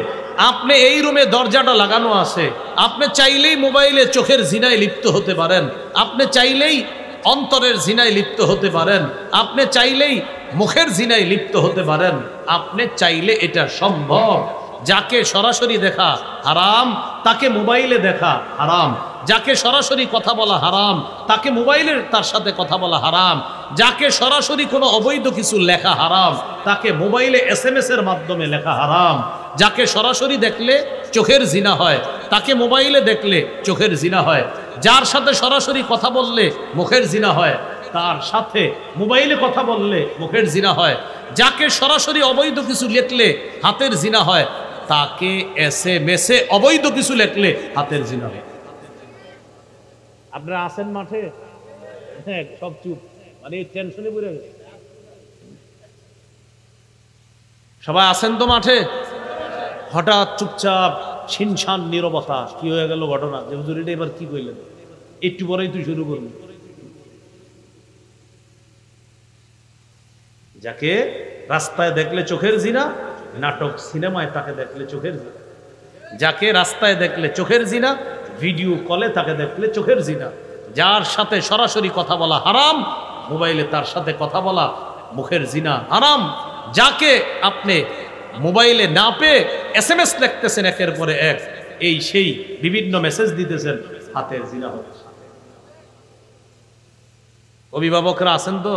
আপনি এই রুমে দরজাটা লাগানো আছে। আপনি চাইলেই মোবাইলে চোখের জিনায় লিপ্ত হতে পারেন, আপনি চাইলেই অন্তরের জিনায় লিপ্ত হতে পারেন, আপনি চাইলেই মুখের জিনায় লিপ্ত হতে পারেন, আপনি চাইলে এটা সম্ভব। যাকে সরাসরি দেখা হারাম তাকে মোবাইলে দেখা হারাম, যাকে সরাসরি কথা বলা হারাম তাকে মোবাইলের তার সাথে কথা বলা হারাম, যাকে সরাসরি কোনো অবৈধ কিছু লেখা হারাম তাকে মোবাইলে SMS এর মাধ্যমে লেখা হারাম, যাকে সরাসরি দেখলে চোখের জিনা হয় তাকে মোবাইলে দেখলে চোখের জিনা হয়, যার সাথে সরাসরি কথা বললে মুখের জিনা হয় তার সাথে মোবাইলে কথা বললে মুখের জিনা হয়, যাকে সরাসরি অবৈধ কিছু লিখলে হাতের জিনা হয় তাকে SMS এ অবৈধ কিছু লিখলে হাতের জিনা হয়। আপনারা আছেন মাঠে? হ্যাঁ, সব চুপ, মানে টেনশনে পড়ে গেছে। সবাই আছেন তো মাঠে? হঠাৎ চুপচাপ ছিনছান নীরবতা। কি হয়ে গেল ঘটনা? যে হুজুর এটা এবার কি কইলেন? একটু পরেই তুই শুরু করবি। যাকে রাস্তায় দেখলে চোখের জিনা, নাটক সিনেমায় তাকে দেখলে চোখের জিনা। যাকে রাস্তায় দেখলে চোখের জিনা, ভিডিও কলে তাকে দেখলে চোখের জিনা। যার সাথে সরাসরি কথা বলা হারাম, মোবাইলে তার সাথে কথা বলা মুখের জিনা হারাম। যাকে আপনি মোবাইলে না পেয়ে SMS লিখতেছেন একের পরে এক, এই সেই বিভিন্ন মেসেজ দিতেছেন, হাতের জিনা হচ্ছে। অভিভাবকরা আছেন তো?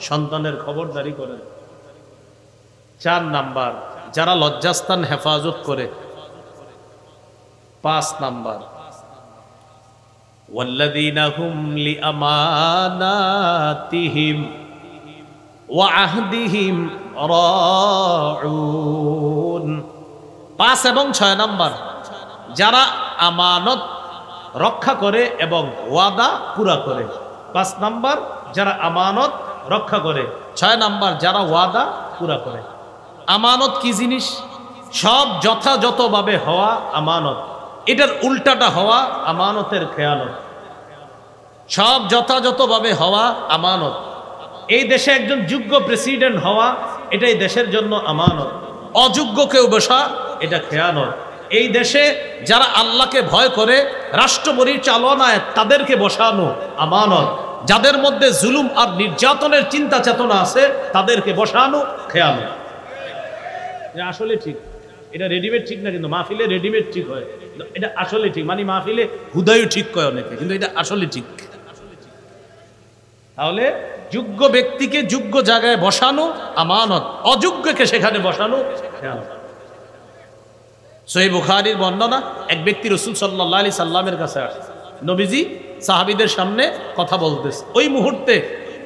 সন্তানের খবরদারি করেন। 4 নাম্বার, যারা লজ্জাস্থান হেফাজত করে। 5 নাম্বার, ওয়াল্লাযীনা হুম লিআমানাতিহিম ওয়া আহদিহিম রাউন। 5 এবং 6 নাম্বার, যারা আমানত রক্ষা করে এবং ওয়াদা পুরা করে। 5 নাম্বার, যারা আমানত রক্ষা করে। 6 নাম্বার, যারা ওয়াদা পুরা করে। আমানত কি জিনিস? সব যথাযথভাবে হওয়া আমানত, এটার উল্টাটা হওয়া আমানতের খেয়ানত। সব যথাযথভাবে হওয়া আমানত। এই দেশে একজন যোগ্য প্রেসিডেন্ট হওয়া, এটাই দেশের জন্য আমানত। অযোগ্য কেউ বসা, এটা খেয়ানত। এই দেশে যারা আল্লাহকে ভয় করে রাষ্ট্র পরিচালনায় তাদেরকে বসানো আমানত। যাদের মধ্যে জুলুম আর নির্যাতনের চিন্তা চেতনা আছে তাদেরকে বসানো খেয়ানত। এটা আসলে ঠিক, এটা রেডিমেড ঠিক না, কিন্তু মাহফিলে রেডিমেড ঠিক হয়। এটা আসলে ঠিক, মানে মাহফিলে হুদায়ও ঠিক কয় অনেকে, কিন্তু এটা আসলে ঠিক। তাহলে যোগ্য ব্যক্তিকে যোগ্য জায়গায় বসানো আমানত, অযোগ্যকে সেখানে বসানো খেয়ানত। সহিহ বুখারীর বর্ণনা, এক ব্যক্তি রাসূল সাল্লাল্লাহু আলাইহি সাল্লামের কাছে আসে। নবীজি সাহাবীদের সামনে কথা বলতেছে। ওই মুহূর্তে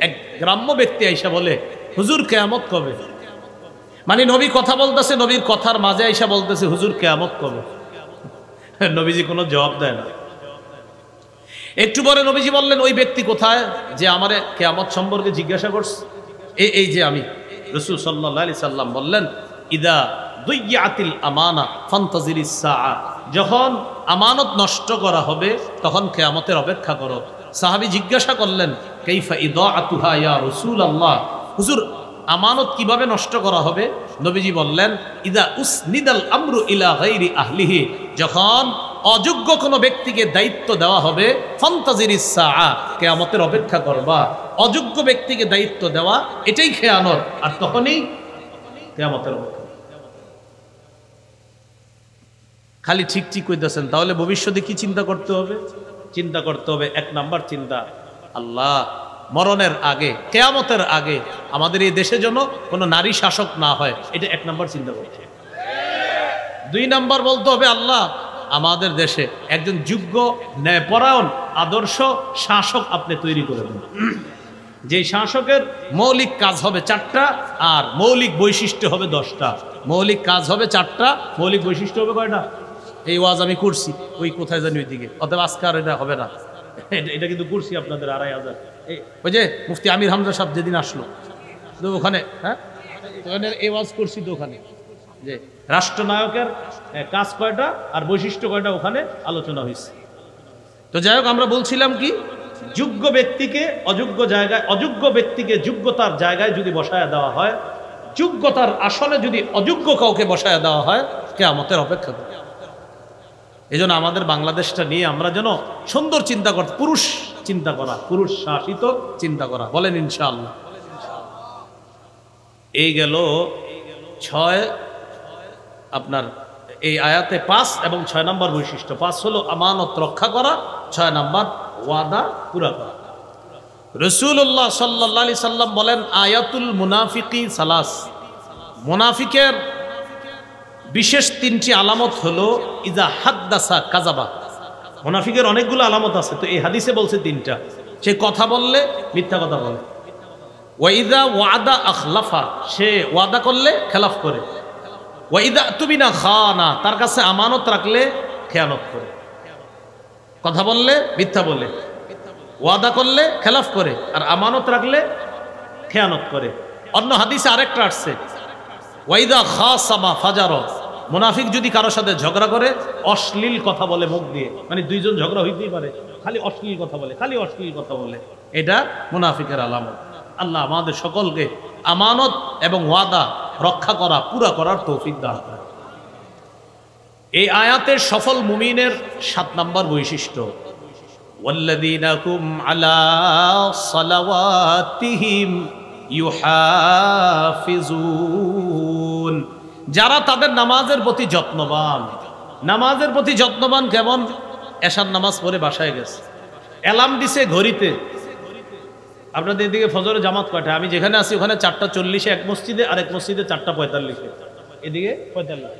এক গ্রাম্য ব্যক্তি আইসা বলে, হুজুর কিয়ামত কবে? মানে নবী কথা বলতেছে, নবীর কথার মাঝে আইসা বলতেছে, হুজুর কিয়ামত কবে? নবীজি কোনো জবাব দেয় না। একটু পরে নবীজি বললেন, ওই ব্যক্তি কোথায় যে আমারে কিয়ামত সম্পর্কে জিজ্ঞাসা করছে? এই যে আমি। রাসূল সাল্লাল্লাহু আলাইহি সাল্লাম বললেন, ইদা দুইয়াতিল আমানা ফান্তাজিরিস সাআ, যখন আমানত নষ্ট করা হবে তখন কিয়ামতের অপেক্ষা করো। সাহাবী জিজ্ঞাসা করলেন, কাইফা ইদাআতুহা ইয়া রাসূলুল্লাহ, হুজুর আমানত কিভাবে নষ্ট করা হবে? নবীজি বললেন, ইদা উসনিদাল আমরু ইলা গায়রি আহলিহি, যখন অযোগ্য কোনো ব্যক্তিকে দায়িত্ব দেওয়া হবে, ফান্তাজিরিস সাআ, কিয়ামতের অপেক্ষা করবা। অযোগ্য ব্যক্তিকে দায়িত্ব দেওয়া এটাই খেয়ানত, আর তখনই কিয়ামতের অপেক্ষা। খালি ঠিক ঠিক কইতেছেন, তাহলে ভবিষ্যতে কি চিন্তা করতে হবে? চিন্তা করতে হবে, এক নাম্বার চিন্তা, আল্লাহ মরণের আগে, কিয়ামতের আগে আমাদের এই দেশে যেন কোনো নারী শাসক না হয়, এটা এক নাম্বার চিন্তা করতে। দুই নাম্বার বলতে হবে, আল্লাহ আমাদের দেশে একজন যোগ্য, ন্যায়পরায়ণ, আদর্শ শাসক আপনি তৈরি করে দেন, যে শাসকের মৌলিক কাজ হবে 4টা আর মৌলিক বৈশিষ্ট্য হবে 10টা। মৌলিক কাজ হবে 4টা, মৌলিক বৈশিষ্ট্য হবে কয়টা? এই ওয়াজ আমি করছি ওই কোথায় জানি ওইদিকে, অতএব আজকে আর এটা হবে না। এটা কিন্তু করছি আপনাদের 2500। ওই যে মুফতি আমির হামজা সাহেব যেদিন আসলো তো ওখানে, হ্যাঁ এই ওয়াজ করছি তো ওখানে, যে রাষ্ট্রনায়কের কাজ কয়টা আর বৈশিষ্ট্য কয়টা ওখানে আলোচনা হয়েছে। তো যাই হোক, আমরা বলছিলাম কি, যোগ্য ব্যক্তিকে অযোগ্য জায়গায়, অযোগ্য ব্যক্তিকে যোগ্যতার জায়গায় যদি বসায় দেওয়া হয়, যোগ্যতার আসনে যদি অযোগ্য কাউকে বসায় দেওয়া হয়, কিয়ামতের অপেক্ষা করে। এই জন্য আমাদের বাংলাদেশটা নিয়ে আমরা যেন সুন্দর চিন্তা করতে, পুরুষ চিন্তা করা, পুরুষ শাসিত চিন্তা করা, বলেন ইনশাআল্লাহ। এই গেল 6, আপনার এই আয়াতে 5 এবং 6 নম্বর বৈশিষ্ট্য। 5 হলো আমানত রক্ষা করা, 6 নম্বর ওয়াদা পুরা করা। রাসূলুল্লাহ সাল্লাল্লাহু আলাইহি সাল্লাম বলেন, আয়াতুল মুনাফিকি সালাস, মুনাফিকের বিশেষ 3টি আলামত হলো, ইজা হাদ্দাসা কাযাবা। মুনাফিকের অনেকগুলো আলামত আছে, তো এই হাদিসে বলছে 3টা। সে কথা বললে মিথ্যা কথা বলে, ওয়াইদা ওয়াদা আখলাফা, সে ওয়াদা করলে খেলাফ করে, ওয়াইদা তুবিনা খানা, তার কাছে আমানত রাখলে খেয়ানত করে। কথা বললে মিথ্যা বলে, ওয়াদা করলে খেলাফ করে, আর আমানত রাখলে খেয়ানত করে। অন্য হাদিসে আরেকটা আসছে, ওয়াইদা খাসামা ফাজার, মুনাফিক যদি কারোর সাথে ঝগড়া করে অশ্লীল কথা বলে মুখ দিয়ে, মানে দুইজন ঝগড়া হইতেই পারে, খালি অশ্লীল কথা বলে, খালি অশ্লীল কথা বলে, এটা মুনাফিকের আলামত। আল্লাহ আমাদের সকলকে আমানত এবং ওয়াদা রক্ষা করা, পুরা করার তৌফিক দান করেন। এই আয়াতের সফল মুমিনের 7 নম্বর বৈশিষ্ট্য, ওয়াল্লাযীনা হুম আলা সালাওয়াতিহিম ইউহাফিজুন, যারা তাদের নামাজের প্রতি যত্নবান। নামাজের প্রতি যত্নবান কেমন? এশার নামাজ পড়ে বাসায় গেছে, অ্যালার্ম দিছে ঘড়িতে। আপনাদের এদিকে ফজরের জামাত কয়টা? আমি যেখানে আছি ওখানে 4:40 এক মসজিদে, আরেক মসজিদে 4:45, এদিকে 45,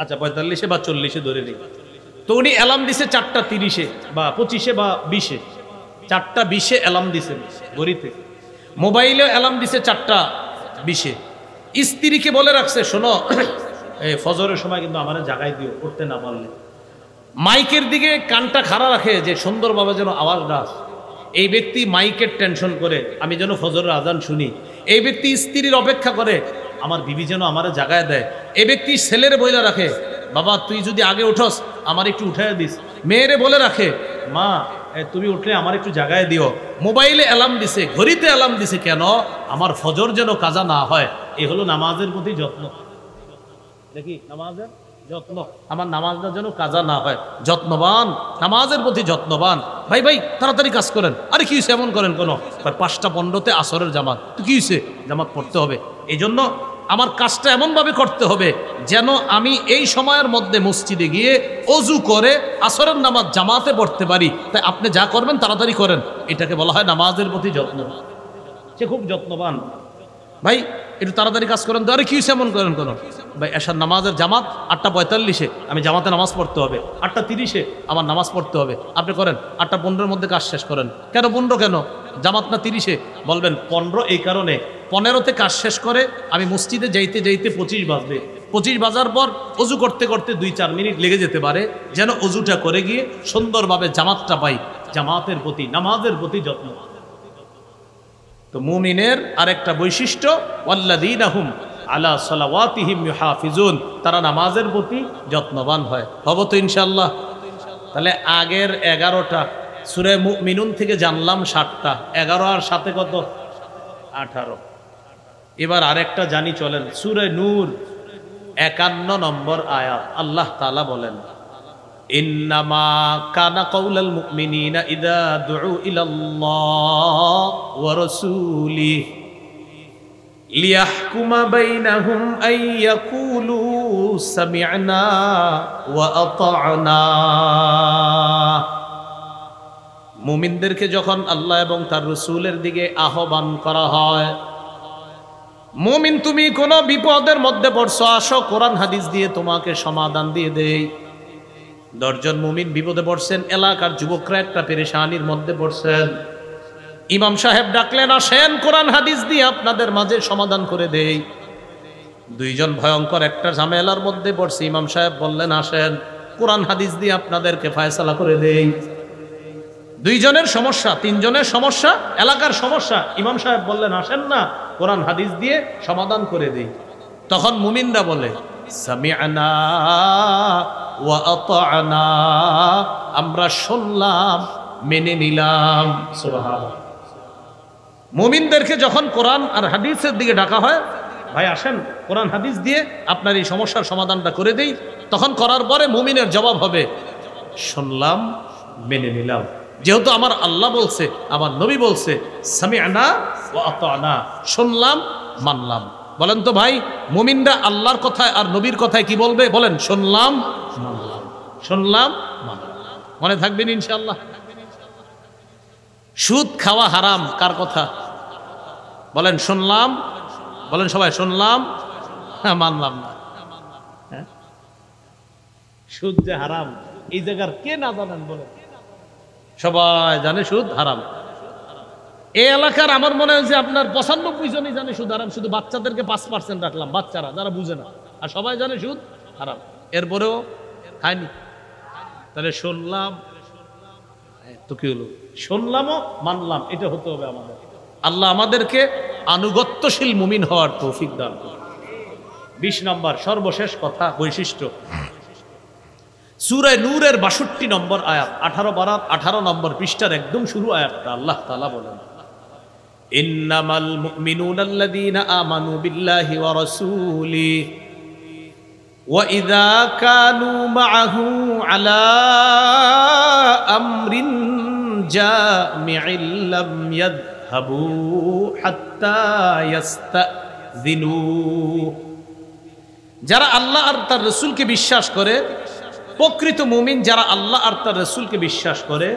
আচ্ছা 45 বা 40 ধরে নিই। তো উনি অ্যালার্ম দিছে 4:30 বা 25 বা 20, 4:20 অ্যালার্ম দিছে ঘড়িতে। মোবাইলে অ্যালার্ম দিছে 4:20। স্ত্রীকে বলে রাখছে, শোনো এই ফজরের সময় কিন্তু আমারে জাগাই দিও, করতে না পারলে। মাইকের দিকে কানটা খাড়া রাখে যে সুন্দরভাবে যেন আওয়াজটা আসে। এই ব্যক্তি মাইকের টেনশন করে আমি যেন ফজরের আজান শুনি। এই ব্যক্তি স্ত্রীর অপেক্ষা করে আমার বিবি যেন আমারে জাগায় দেয়। এই ব্যক্তি ছেলের বইলা রাখে, বাবা তুই যদি আগে উঠস আমার একটু উঠাইয়া দিস। মেয়েরে বলে রাখে, মা তুমি উঠলে আমার একটু জাগায় দিও। মোবাইলে অ্যালার্ম দিছে, ঘড়িতে অ্যালার্ম দিছে, কেন? আমার ফজর যেন কাজা না হয়। এ হলো নামাজের প্রতি যত্ন। দেখি নামাজের যত্ন, আমার নামাজটা যেন কাজা না হয়, যত্নবান, নামাজের প্রতি যত্নবান। ভাই ভাই তাড়াতাড়ি কাজ করেন। আরে কি হয়েছে এমন করেন কোনো? 5:15 আসরের জামাত, তো কি হয়েছে? জামাত পড়তে হবে। এই জন্য আমার কাজটা এমনভাবে করতে হবে যেন আমি এই সময়ের মধ্যে মসজিদে গিয়ে অজু করে আসরের নামাজ জামাতে পড়তে পারি। তাই আপনি যা করবেন তাড়াতাড়ি করেন, এটাকে বলা হয় নামাজের প্রতি যত্ন। সে খুব যত্নবান। ভাই একটু তাড়াতাড়ি কাজ করেন তো। আরে কি হয়েছে এমন করেন কোনো? ভাই এশার নামাজের জামাত 8:45, আমি জামাতে নামাজ পড়তে হবে। 8:30 আমার নামাজ পড়তে হবে। আপনি করেন 8:15 মধ্যে কাজ শেষ করেন। কেন 15? কেন জামাত না 30? বলবেন 15 এই কারণে, 15তে কাজ শেষ করে আমি মসজিদে যাইতে যাইতে 25 বাজবে। 25 বাজার পর অজু করতে করতে 2-4 মিনিট লেগে যেতে পারে, যেন অজুটা করে গিয়ে সুন্দরভাবে জামাতটা পাই। জামাতের প্রতি, নামাজের প্রতি যত্ন। তো মুমিনের আরেকটা বৈশিষ্ট্য, ওয়াল্লাযীনা হুম আলা সালাওয়াতিহিম ইউহাফিজুন, তারা নামাজের প্রতি যত্নবান হয়। হব তো ইনশাআল্লাহ? তাহলে আগের 11টা সূরা মুমিনুন থেকে জানলাম 7টা, 11 আর 7 কত? 18। এবার আরেকটা জানি চলেন, সূরা নূর 51 নম্বর আয়াত। আল্লাহ তাআলা বলেন, ইন্নামা কানা কাউলাল মুমিনিনা ইযা দুউ ইলাল্লাহ ওয়া রাসূলিহি লিয়াহকুমা বাইনাহুম আন ইয়াকুলু সামি'না ওয়া আতা'না। মুমিনদেরকে যখন আল্লাহ এবং তার রাসূলের দিকে আহ্বান করা হয়, মুমিন তুমি কোন বিপদের মধ্যে পড়ছো, আসো কোরআন হাদিস দিয়ে তোমাকে সমাধান দিয়ে দেই। 10 জন মুমিন বিপদে পড়ছেন, এলাকার যুবকরা একটা পেরেশানির মধ্যে পড়ছেন, ইমাম সাহেব ডাকলেন, আসেন কোরআন হাদিস দিয়ে আপনাদের মাঝে সমাধান করে দেই। 2 জন ভয়ঙ্কর একটা ঝামেলার মধ্যে পড়ছে, ইমাম সাহেব বললেন, আসেন কোরআন হাদিস দিয়ে আপনাদেরকে ফয়সালা করে দেই। 2 জনের সমস্যা, 3 জনের সমস্যা, এলাকার সমস্যা, ইমাম সাহেব বললেন, আসেন না কোরআন হাদিস দিয়ে সমাধান করে দেই। তখন মুমিনরা বলে, সামি'না ওয়া আতা'না, আমরা শুনলাম মেনে নিলাম। সুবহানাল্লাহ। মুমিনদেরকে যখন কোরআন আর হাদিসের দিকে ডাকা হয়, ভাই আসেন কোরআন হাদিস দিয়ে আপনার এই সমস্যার সমাধানটা করে দেই, তখন করার পরে মুমিনের জবাব হবে, শুনলাম মেনে নিলাম। যেহেতু আমার আল্লাহ বলছে, আমার নবী বলছে, সামি'না ওয়া আতা'না, শুনলাম মানলাম। বলেন তো ভাই, মুমিনরা আল্লাহর কথায় আর নবীর কথায় কি বলবে? বলেন, শুনলাম মানলাম, শুনলাম মানলাম। মনে থাকবেন ইনশাআল্লাহ। সুদ খাওয়া হারাম কার কথা? বলেন শুনলাম, বলেন সবাই শুনলাম, মানলাম না। সুদ যে হারাম এই জায়গার কে না জানেন? বলেন, সবাই জানে সুদ হারাম। এই এলাকার আমার মনে হয় যে আপনার 95 জনই জানে সুদ হারাম, শুধু বাচ্চাদেরকে 5% রাখলাম, বাচ্চারা যারা বুঝে না, আর সবাই জানে সুদ হারাম, এরপরেও খায়নি। তাহলে শুনলাম তো কি হলো? শুনলামও মানলাম, এটা হতে হবে আমাদের। আল্লাহ আমাদেরকে আনুগত্যশীল মুমিন হওয়ার তৌফিক দান করুন। 20 নম্বর সর্বশেষ কথা, বৈশিষ্ট্য, সূরা নূরের 62 নম্বর আয়াত, 18 নম্বর পৃষ্ঠার একদম শুরু আয়াতটা। আল্লাহ তাআলা বলেন, ইন্নামাল মুমিনুনা আল্লাযীনা আমানু বিল্লাহি ওয়া রাসূলিহি ওয়া ইযা কানু মা'আহু আলা আমরিন জামি'in লাম ইয়াযহাবু হাত্তা ইয়াস্তাযিনু। যারা আল্লাহ আর তার রাসূলকে বিশ্বাস করে, প্রকৃত মুমিন যারা আল্লাহ আর তার রাসূলকে বিশ্বাস করে,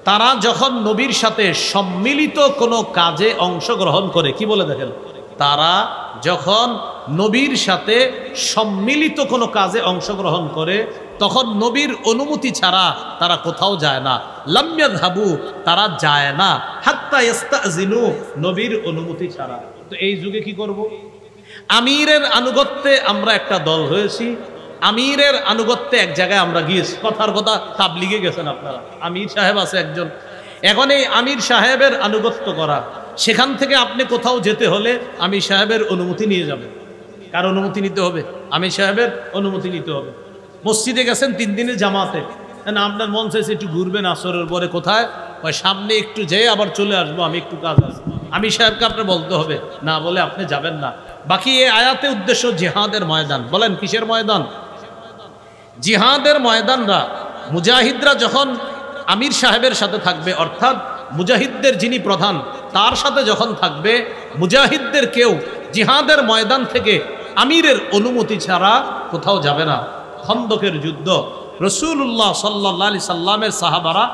তারা যখন নবীর সাথে সম্মিলিত কোনো কাজে অংশগ্রহণ করে, কি বলে দেখেন, তারা যখন নবীর সাথে সম্মিলিত কোনো কাজে অংশগ্রহণ করে, তখন নবীর অনুমতি ছাড়া তারা কোথাও যায় না। লাম ইয়াযহাবু, তারা যায় না, হাত্তা ইস্তাযিনু, নবীর অনুমতি ছাড়া। তো এই যুগে কি করব? আমিরের আনুগত্যে আমরা একটা দল হয়েছি, আমিরের আনুগত্যে এক জায়গায় আমরা গিয়েছি। কথার কথা, তাবলিগে গেছেন আপনারা, আমির সাহেব আছে একজন, এখন এই আমির সাহেবের আনুগত্য করা, সেখান থেকে আপনি কোথাও যেতে হলে আমির সাহেবের অনুমতি নিয়ে যাবেন। কার অনুমতি নিতে হবে? আমির সাহেবের অনুমতি নিতে হবে। মসজিদে গেছেন 3 দিনের জামাতে, না আপনার মন চাইছে একটু ঘুরবেন আসরের পরে, কোথায়? সামনে একটু যেয়ে আবার চলে আসবো, আমি একটু কাজ আছে, আমির সাহেবকে আপনার বলতে হবে, না বলে আপনি যাবেন না। বাকি এই আয়াতে উদ্দেশ্য জিহাদের ময়দান। বলেন কিসের ময়দান? জিহাদের ময়দানরা, মুজাহিদরা যখন আমির সাহেবের সাথে থাকবে, অর্থাৎ মুজাহিদদের যিনি প্রধান তার সাথে যখন থাকবে, মুজাহিদদের কেউ জিহাদের ময়দান থেকে আমিরের অনুমতি ছাড়া কোথাও যাবে না। খন্দকের যুদ্ধ, রাসূলুল্লাহ সাল্লাল্লাহু আলাইহি সাল্লামের সাহাবারা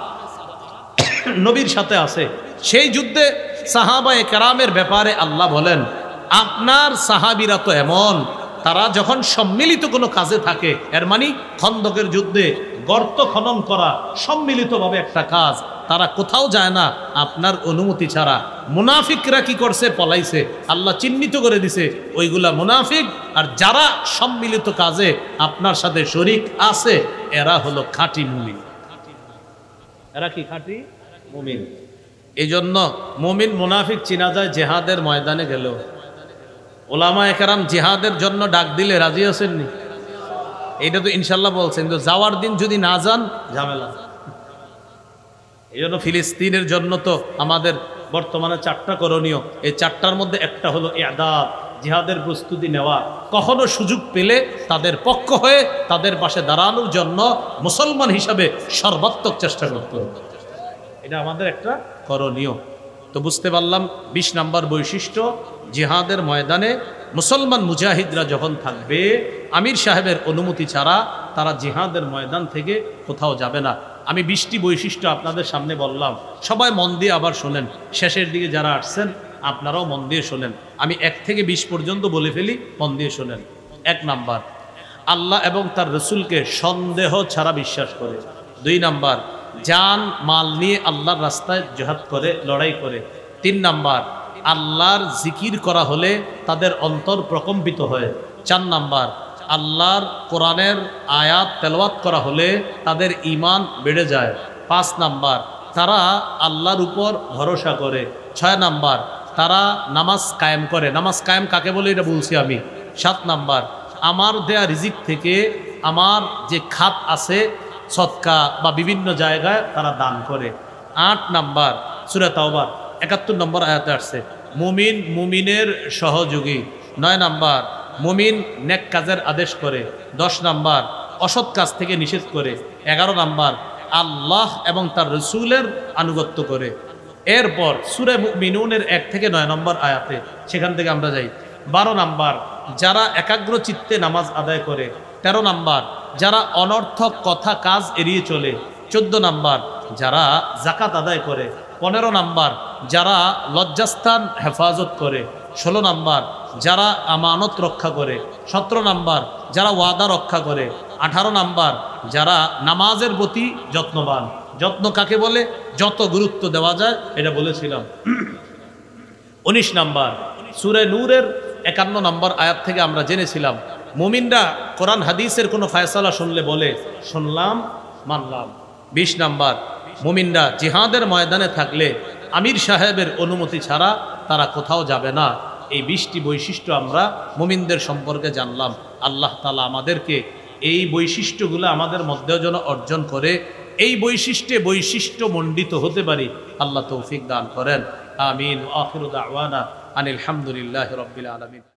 নবীর সাথে আছে, সেই যুদ্ধে সাহাবায়ে কেরামের ব্যাপারে আল্লাহ বলেন, আপনার সাহাবীরা তো এমন, তারা যখন সম্মিলিত কোনো কাজে থাকে, এর মানে খন্দকের যুদ্ধে গর্ত খনন করা সম্মিলিতভাবে একটা কাজ, তারা কোথাও যায় না আপনার অনুমতি ছাড়া। মুনাফিকরা কি করছে? পলাইছে। আল্লাহ চিহ্নিত করে দিছে ওইগুলা মুনাফিক, আর যারা সম্মিলিত কাজে আপনার সাথে শরীক আছে এরা হলো খাঁটি মুমিন। এরা কি খাঁটি মুমিন? এই জন্য মুমিন মুনাফিক চিনা যায় জিহাদের ময়দানে গেলেও। ওলামায়ে কেরাম জিহাদের জন্য ডাক দিলে রাজি আছেননি? এটা তো ইনশাল্লাহ বলছেন, কিন্তু যাওয়ার দিন যদি না যান ঝামেলা। এই জন্য ফিলিস্তিনের জন্য তো আমাদের বর্তমানে 4টা করণীয়, এই 4টার মধ্যে একটা হলো ইআদাদ, জিহাদের প্রস্তুতি নেওয়া। কখনো সুযোগ পেলে তাদের পক্ষ হয়ে তাদের পাশে দাঁড়ানোর জন্য মুসলমান হিসাবে সর্বাত্মক চেষ্টা করতে হবে, এটা আমাদের একটা করণীয়। তো বুঝতে পারলাম 20 নম্বর বৈশিষ্ট্য, জিহাদের ময়দানে মুসলমান মুজাহিদরা যখন থাকবে আমির সাহেবের অনুমতি ছাড়া তারা জিহাদের ময়দান থেকে কোথাও যাবে না। আমি 20টি বৈশিষ্ট্য আপনাদের সামনে বললাম, সবাই মন দিয়ে আবার শোনেন, শেষের দিকে যারা আসছেন আপনারাও মন দিয়ে শোনেন। আমি 1 থেকে 20 পর্যন্ত বলে ফেলি, মন দিয়ে শোনেন। 1 নাম্বার, আল্লাহ এবং তার রসুলকে সন্দেহ ছাড়া বিশ্বাস করে। 2 নাম্বার, জান মাল নিয়ে আল্লাহর রাস্তায় জিহাদ করে, লড়াই করে। 3 নাম্বার, আল্লাহর জিকির করা হলে তাদের অন্তর প্রকম্পিত হয়। 4 নাম্বার, আল্লাহর কোরআনের আয়াত তেলাওয়াত করা হলে তাদের ঈমান বেড়ে যায়। 5 নাম্বার, তারা আল্লাহর উপর ভরসা করে। 6 নাম্বার, তারা নামাজ কায়েম করে। নামাজ কায়েম কাকে বলে এটা বলছি আমি। 7 নাম্বার, আমার দেয়া রিজিক থেকে আমার যে খাত আছে সদকা বা বিভিন্ন জায়গায় তারা দান করে। 8 নাম্বার, সূরা তাওবা 71 নম্বর আয়াতে আসছে, মুমিন মুমিনের সহযোগী। 9 নাম্বার, মুমিন নেক কাজের আদেশ করে। 10 নাম্বার, অসৎ কাজ থেকে নিষেধ করে। 11 নাম্বার, আল্লাহ এবং তার রসুলের আনুগত্য করে। এরপর সূরা মুমিনুনের 1 থেকে 9 নম্বর আয়াতে, সেখান থেকে আমরা যাই। 12 নাম্বার, যারা একাগ্র চিত্তে নামাজ আদায় করে। 13 নাম্বার, যারা অনর্থক কথা কাজ এড়িয়ে চলে। 14 নাম্বার, যারা জাকাত আদায় করে। 15 নাম্বার, যারা লজ্জাস্থান হেফাজত করে। 16 নাম্বার, যারা আমানত রক্ষা করে। 17 নাম্বার, যারা ওয়াদা রক্ষা করে। 18 নাম্বার, যারা নামাজের প্রতি যত্নবান। যত্ন কাকে বলে? যত গুরুত্ব দেওয়া যায়, এটা বলেছিলাম। 19 নাম্বার, সূরা নূরের 51 নম্বর আয়াত থেকে আমরা জেনেছিলাম, মুমিনরা কোরআন হাদিসের কোনো ফয়সালা শুনলে বলে শুনলাম মানলাম। 20 নাম্বার, মুমিনরা জিহাদের ময়দানে থাকলে আমির সাহেবের অনুমতি ছাড়া তারা কোথাও যাবে না। এই 20টি বৈশিষ্ট্য আমরা মুমিনদের সম্পর্কে জানলাম। আল্লাহ তাআলা আমাদেরকে এই বৈশিষ্ট্যগুলো আমাদের মধ্যেও যেন অর্জন করে, এই বৈশিষ্ট্য মণ্ডিত হতে পারি, আল্লাহ তৌফিক দান করেন। আমিন। আখিরু দাওয়ানা আনিল হামদুলিল্লাহি রাব্বিল আলামিন।